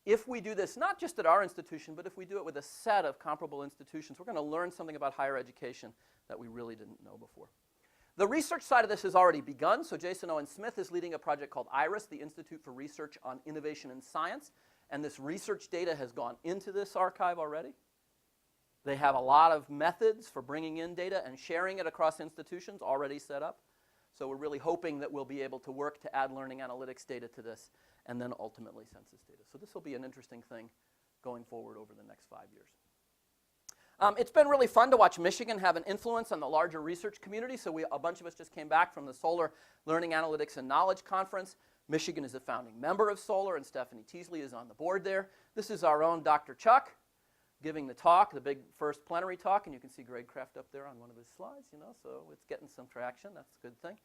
if we do this, not just at our institution, but if we do it with a set of comparable institutions, we're going to learn something about higher education that we really didn't know before. The research side of this has already begun. So Jason Owen Smith is leading a project called IRIS, the Institute for Research on Innovation in Science. And this research data has gone into this archive already. They have a lot of methods for bringing in data and sharing it across institutions already set up. So we're really hoping that we'll be able to work to add learning analytics data to this and then ultimately census data. So this will be an interesting thing going forward over the next 5 years. It's been really fun to watch Michigan have an influence on the larger research community. So a bunch of us just came back from the Solar Learning Analytics and Knowledge Conference. Michigan is a founding member of Solar, and Stephanie Teasley is on the board there. This is our own Dr. Chuck giving the talk, the big first plenary talk, and you can see Greg Kraft up there on one of his slides, so it's getting some traction. That's a good thing.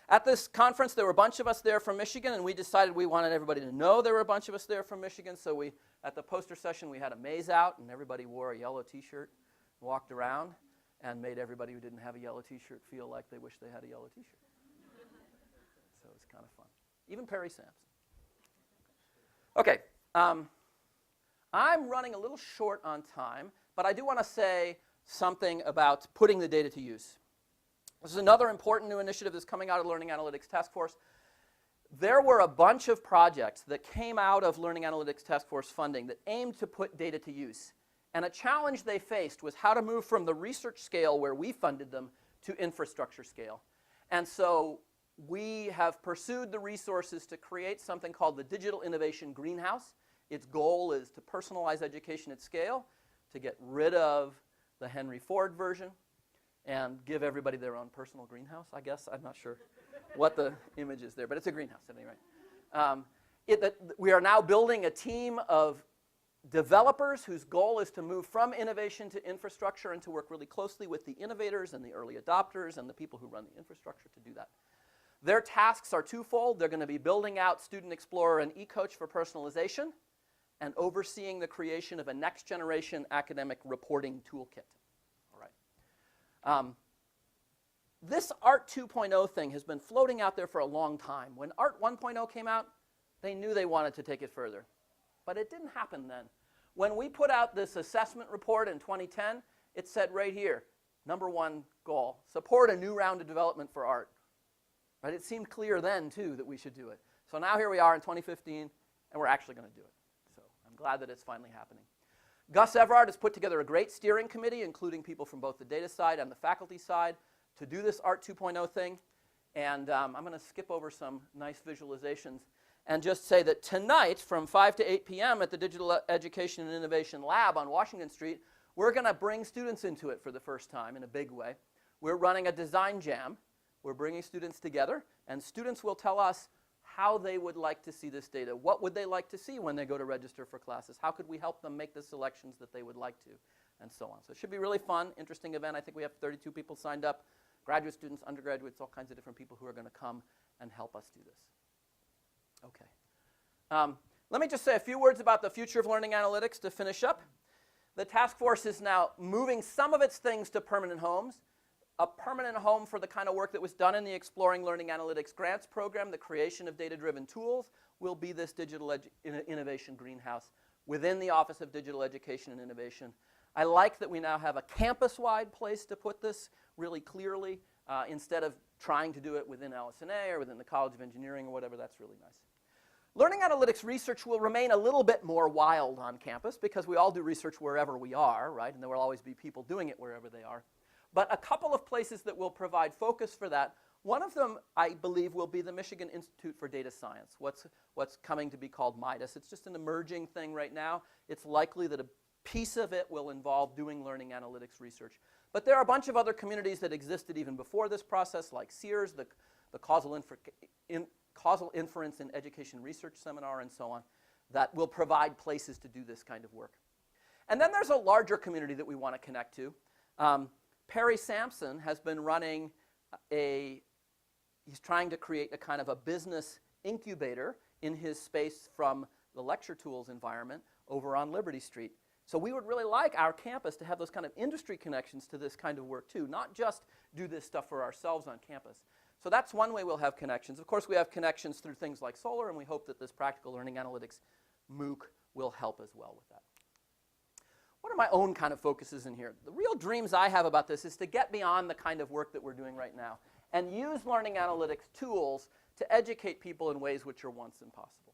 At this conference, there were a bunch of us there from Michigan, and we decided we wanted everybody to know there were a bunch of us there from Michigan, so at the poster session, we had a maze out, and everybody wore a yellow T-shirt, walked around, and made everybody who didn't have a yellow T-shirt feel like they wish they had a yellow T-shirt. So it was kind of fun. Even Perry Sampson. Okay. I'm running a little short on time, but I do want to say something about putting the data to use. This is another important new initiative that's coming out of the Learning Analytics Task Force. There were a bunch of projects that came out of Learning Analytics Task Force funding that aimed to put data to use. And a challenge they faced was how to move from the research scale where we funded them to infrastructure scale. And so we have pursued the resources to create something called the Digital Innovation Greenhouse. Its goal is to personalize education at scale, to get rid of the Henry Ford version, and give everybody their own personal greenhouse, I guess. I'm not sure what the image is there, but it's a greenhouse at any rate. We are now building a team of developers whose goal is to move from innovation to infrastructure and to work really closely with the innovators and the early adopters and the people who run the infrastructure to do that. Their tasks are twofold. They're going to be building out Student Explorer and eCoach for personalization and overseeing the creation of a next-generation academic reporting toolkit. All right. This ART 2.0 thing has been floating out there for a long time. When ART 1.0 came out, they knew they wanted to take it further. But it didn't happen then. When we put out this assessment report in 2010, it said right here, #1 goal, support a new round of development for ART. Right? It seemed clear then, too, that we should do it. So now here we are in 2015, and we're actually going to do it. So I'm glad that it's finally happening. Gus Everard has put together a great steering committee, including people from both the data side and the faculty side, to do this ART 2.0 thing. And I'm going to skip over some nice visualizations and just say that tonight, from 5 to 8 p.m. at the Digital Education and Innovation Lab on Washington Street, we're going to bring students into it for the first time in a big way. We're running a design jam. We're bringing students together, and students will tell us how they would like to see this data. What would they like to see when they go to register for classes? How could we help them make the selections that they would like to, and so on. So it should be a really fun, interesting event. I think we have 32 people signed up, graduate students, undergraduates, all kinds of different people who are going to come and help us do this. Okay. Let me just say a few words about the future of learning analytics to finish up. The task force is now moving some of its things to permanent homes. A permanent home for the kind of work that was done in the Exploring Learning Analytics Grants Program, the creation of data-driven tools, will be this Digital Innovation Greenhouse within the Office of Digital Education and Innovation. I like that we now have a campus-wide place to put this really clearly, instead of trying to do it within LS&A or within the College of Engineering or whatever. That's really nice. Learning analytics research will remain a little bit more wild on campus because we all do research wherever we are, right? And there will always be people doing it wherever they are. But a couple of places that will provide focus for that, one of them, I believe, will be the Michigan Institute for Data Science, what's coming to be called MIDAS. It's just an emerging thing right now. It's likely that a piece of it will involve doing learning analytics research. But there are a bunch of other communities that existed even before this process, like SEERS, the Causal Inference in Education Research Seminar, and so on, that will provide places to do this kind of work. And then there's a larger community that we want to connect to. Perry Sampson has been running he's trying to create a kind of a business incubator in his space from the lecture tools environment over on Liberty Street. So we would really like our campus to have those kind of industry connections to this kind of work too, not just do this stuff for ourselves on campus. So that's one way we'll have connections. Of course, we have connections through things like Solar, and we hope that this Practical Learning Analytics MOOC will help as well with that. What are my own kind of focuses in here? The real dreams I have about this is to get beyond the kind of work that we're doing right now and use learning analytics tools to educate people in ways which are once impossible.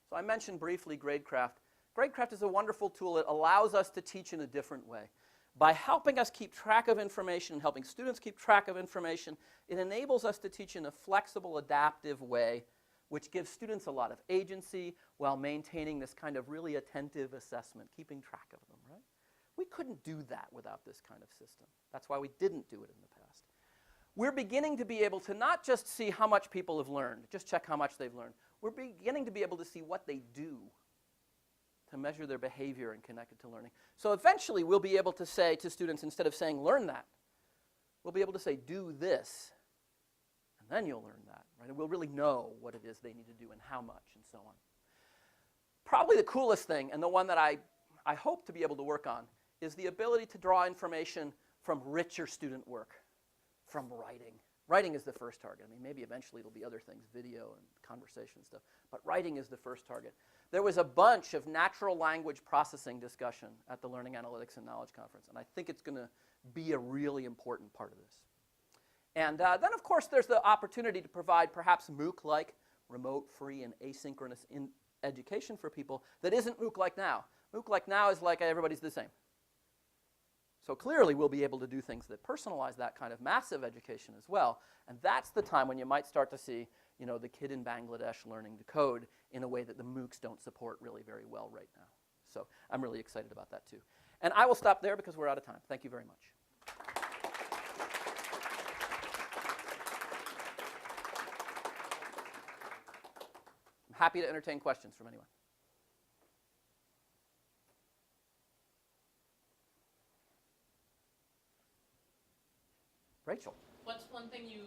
So I mentioned briefly Gradecraft. Gradecraft is a wonderful tool. It allows us to teach in a different way. By helping us keep track of information, helping students keep track of information, it enables us to teach in a flexible, adaptive way, which gives students a lot of agency while maintaining this kind of really attentive assessment, keeping track of them, right? We couldn't do that without this kind of system. That's why we didn't do it in the past. We're beginning to be able to not just see how much people have learned, just check how much they've learned. We're beginning to be able to see what they do to measure their behavior and connect it to learning. So eventually we'll be able to say to students, instead of saying learn that, we'll be able to say do this, and then you'll learn that, right? And we'll really know what it is they need to do and how much and so on. Probably the coolest thing, and the one that I hope to be able to work on, is the ability to draw information from richer student work, from writing. Writing is the first target. I mean, maybe eventually it'll be other things, video and conversation stuff, but writing is the first target. There was a bunch of natural language processing discussion at the Learning Analytics and Knowledge Conference, and I think it's going to be a really important part of this. And then, of course, there's the opportunity to provide perhaps MOOC-like remote, free, and asynchronous education for people that isn't MOOC-like now. MOOC-like now is like everybody's the same. So clearly, we'll be able to do things that personalize that kind of massive education as well. And that's the time when you might start to see, you know, the kid in Bangladesh learning to code in a way that the MOOCs don't support really very well right now. So I'm really excited about that too. And I will stop there because we're out of time. Thank you very much. I'm happy to entertain questions from anyone. Rachel. What's one thing you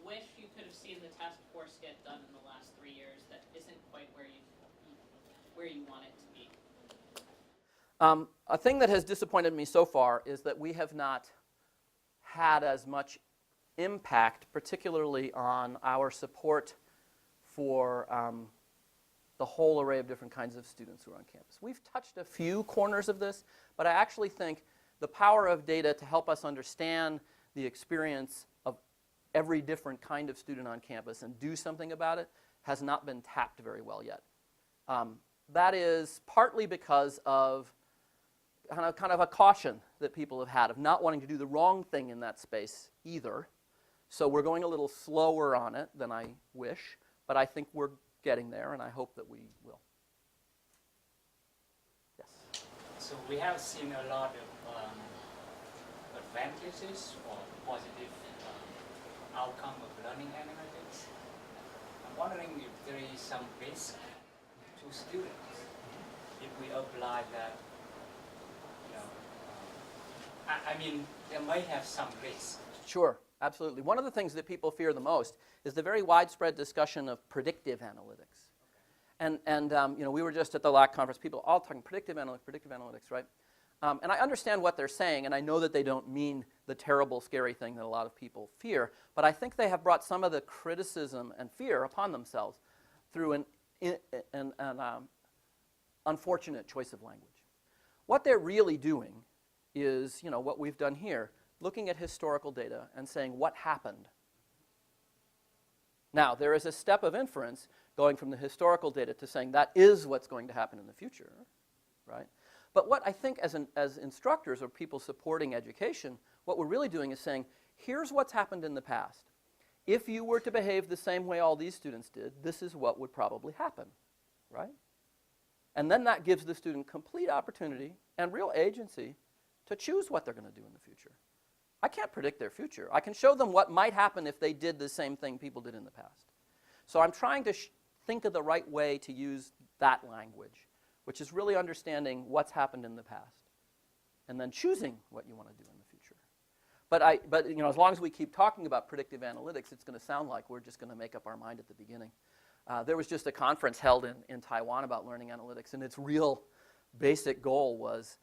wish you could have seen the task force get done in the last 3 years that isn't quite where you want it to be? A thing that has disappointed me so far is that we have not had as much impact, particularly on our support for the whole array of different kinds of students who are on campus. We've touched a few corners of this, but I actually think the power of data to help us understand the experience of every different kind of student on campus and do something about it has not been tapped very well yet. That is partly because of kind of a caution that people have had of not wanting to do the wrong thing in that space either. So we're going a little slower on it than I wish, but I think we're getting there, and I hope that we will. Yes? So we have seen a lot of advantages or positive outcome of learning analytics. I'm wondering if there is some risk to students if we apply that, you know, I mean, there may have some risk. Sure, absolutely. One of the things that people fear the most is the very widespread discussion of predictive analytics. And you know, we were just at the LAC conference, people all talking predictive analytics, right? And I understand what they're saying, and I know that they don't mean the terrible, scary thing that a lot of people fear, but I think they have brought some of the criticism and fear upon themselves through an unfortunate choice of language. What they're really doing is, you know, what we've done here, looking at historical data and saying what happened. Now, there is a step of inference going from the historical data to saying that is what's going to happen in the future, right? But what I think as instructors or people supporting education, what we're really doing is saying, here's what's happened in the past. If you were to behave the same way all these students did, this is what would probably happen, right? And then that gives the student complete opportunity and real agency to choose what they're going to do in the future. I can't predict their future. I can show them what might happen if they did the same thing people did in the past. So I'm trying to think of the right way to use that language, which is really understanding what's happened in the past and then choosing what you want to do in the future. But you know, as long as we keep talking about predictive analytics, it's going to sound like we're just going to make up our mind at the beginning. There was just a conference held in Taiwan about learning analytics, and it's real basic goal was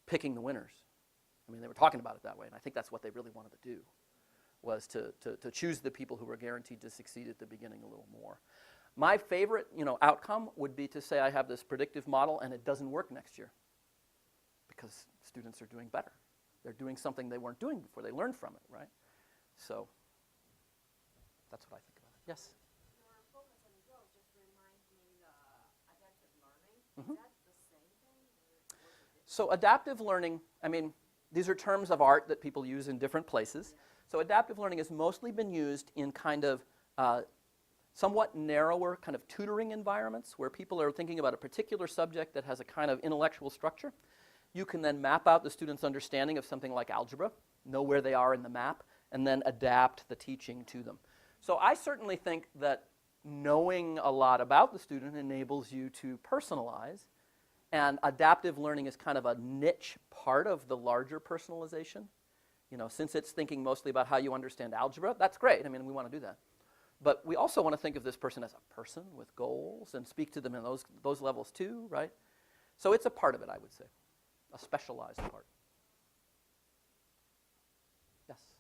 picking the winners. I mean, they were talking about it that way, and I think that's what they really wanted to do, was to choose the people who were guaranteed to succeed at the beginning a little more. My favorite, outcome would be to say I have this predictive model and it doesn't work next year because students are doing better. They're doing something they weren't doing before. They learned from it, right? So that's what I think about it. Yes? Your focus on growth just reminds me adaptive learning. Mhm. Is that the same thing? Or was it different? So adaptive learning, I mean, these are terms of art that people use in different places. So adaptive learning has mostly been used in kind of somewhat narrower kind of tutoring environments where people are thinking about a particular subject that has a kind of intellectual structure. You can then map out the student's understanding of something like algebra, know where they are in the map, and then adapt the teaching to them. So I certainly think that knowing a lot about the student enables you to personalize, and adaptive learning is kind of a niche part of the larger personalization. Since it's thinking mostly about how you understand algebra, that's great. I mean, we want to do that. But we also want to think of this person as a person with goals and speak to them in those levels too, right? So it's a part of it, I would say, a specialized part. Yes?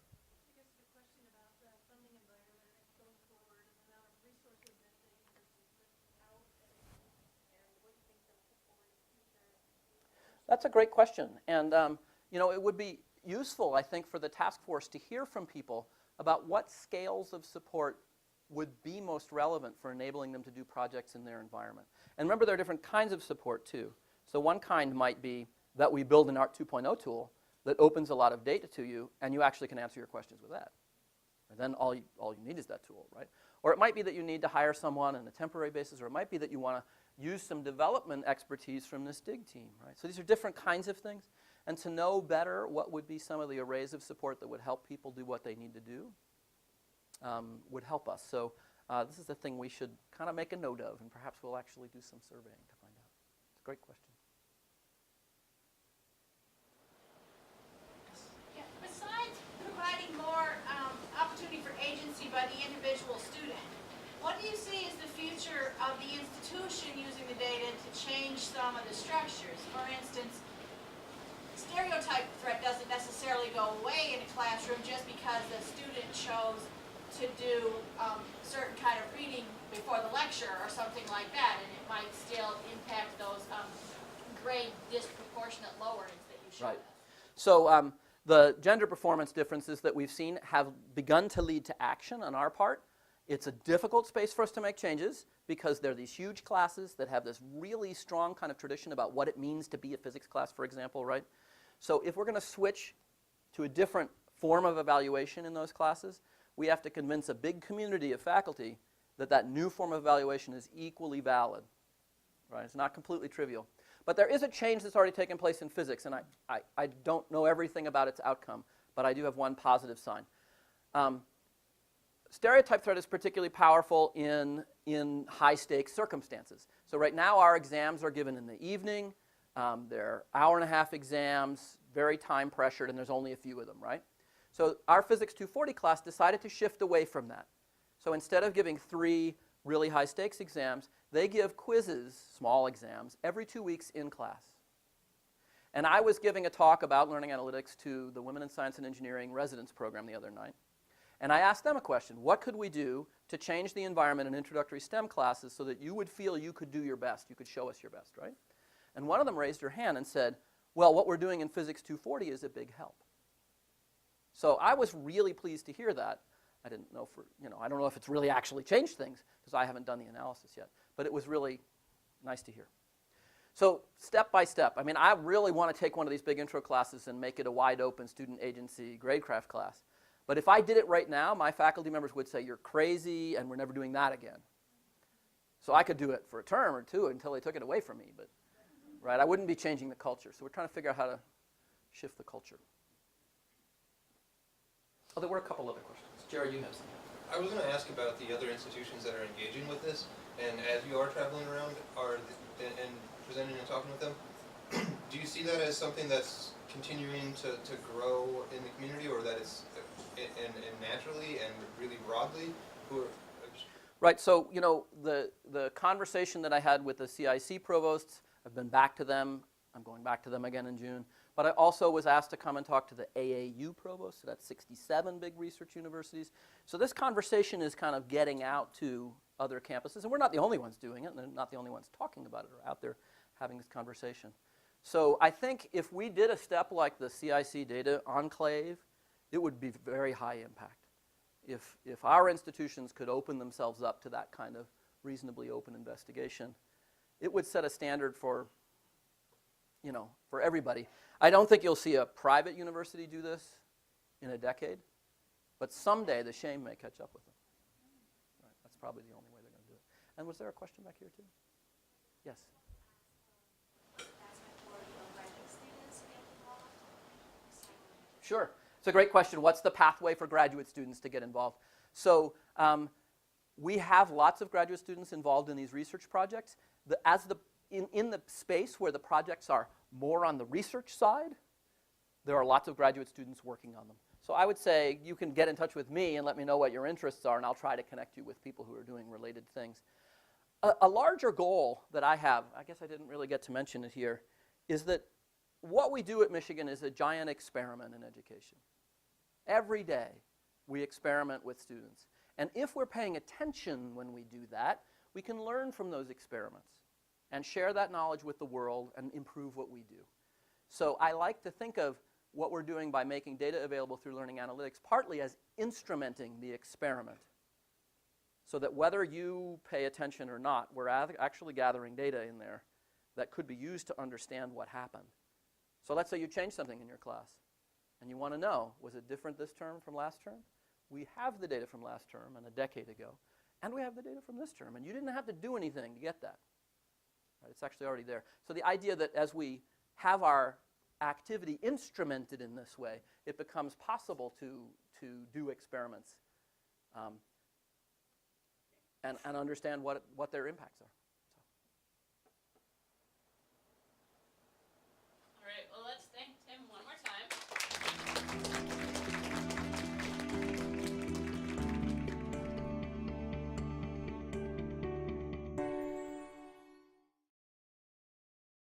I guess the question about the funding environment going forward and the amount of resources that they versus without and what you think they'll put forward in the future. That's a great question. And, it would be useful, I think, for the task force to hear from people about what scales of support would be most relevant for enabling them to do projects in their environment. And remember, there are different kinds of support, too. So one kind might be that we build an ART 2.0 tool that opens a lot of data to you, and you actually can answer your questions with that. And then all you need is that tool, right? Or it might be that you need to hire someone on a temporary basis, or it might be that you want to use some development expertise from this DIG team, right? So these are different kinds of things. And to know better what would be some of the arrays of support that would help people do what they need to do would help us. So this is the thing we should kind of make a note of, and perhaps we'll actually do some surveying to find out. It's a great question. Yeah, besides providing more opportunity for agency by the individual student, what do you see as the future of the institution using the data to change some of the structures? For instance, stereotype threat doesn't necessarily go away in a classroom just because the student chose to do certain kind of reading before the lecture or something like that, and it might still impact those grade disproportionate lowerings that you showed Right. us. So the gender performance differences that we've seen have begun to lead to action on our part. It's a difficult space for us to make changes because there are these huge classes that have this really strong kind of tradition about what it means to be a physics class, for example, right? So if we're going to switch to a different form of evaluation in those classes, we have to convince a big community of faculty that that new form of evaluation is equally valid, right? It's not completely trivial. But there is a change that's already taken place in physics, and I don't know everything about its outcome, but I do have one positive sign. Stereotype threat is particularly powerful in high-stakes circumstances. So right now our exams are given in the evening. They're hour-and-a-half exams, very time-pressured, and there's only a few of them, right? So our Physics 240 class decided to shift away from that. So instead of giving 3 really high-stakes exams, they give quizzes, small exams, every 2 weeks in class. And I was giving a talk about learning analytics to the Women in Science and Engineering residence program the other night. And I asked them a question: what could we do to change the environment in introductory STEM classes so that you would feel you could do your best, you could show us your best, right? And one of them raised her hand and said, well, what we're doing in Physics 240 is a big help. So I was really pleased to hear that. I didn't know I don't know if it's really actually changed things because I haven't done the analysis yet, but it was really nice to hear. So step by step, I mean, I really want to take one of these big intro classes and make it a wide open student agency gradecraft class. But if I did it right now, my faculty members would say, you're crazy and we're never doing that again. So I could do it for a term or two until they took it away from me, but right, I wouldn't be changing the culture. So we're trying to figure out how to shift the culture. Oh, there were a couple other questions. Jerry, you have something. I was going to ask about the other institutions that are engaging with this, and as you are traveling around and presenting and talking with them, do you see that as something that's continuing to grow in the community, or that it's and naturally and really broadly? Right, so the conversation that I had with the CIC provosts, I've been back to them I'm going back to them again in June. But I also was asked to come and talk to the AAU provost, so that's 67 big research universities. So this conversation is kind of getting out to other campuses, and we're not the only ones doing it, and they're not the only ones talking about it or out there having this conversation. So I think if we did a step like the CIC data enclave, it would be very high impact. If our institutions could open themselves up to that kind of reasonably open investigation, it would set a standard for, you know, for everybody. I don't think you'll see a private university do this in a decade, but someday the shame may catch up with them. Right, that's probably the only way they're going to do it. And was there a question back here too? Yes. Sure. It's a great question. What's the pathway for graduate students to get involved? So we have lots of graduate students involved in these research projects. In the space where the projects are more on the research side, there are lots of graduate students working on them. So I would say you can get in touch with me and let me know what your interests are, and I'll try to connect you with people who are doing related things. A larger goal that I have, I guess I didn't really get to mention it here, is that what we do at Michigan is a giant experiment in education. Every day we experiment with students. And if we're paying attention when we do that, we can learn from those experiments and share that knowledge with the world and improve what we do. So I like to think of what we're doing by making data available through learning analytics partly as instrumenting the experiment, so that whether you pay attention or not, we're actually gathering data in there that could be used to understand what happened. So let's say you change something in your class and you want to know, was it different this term from last term? We have the data from last term and a decade ago, and we have the data from this term, and you didn't have to do anything to get that. Right, it's actually already there. So the idea that as we have our activity instrumented in this way, it becomes possible to do experiments and understand what their impacts are. All right, well, let's thank Tim one more time.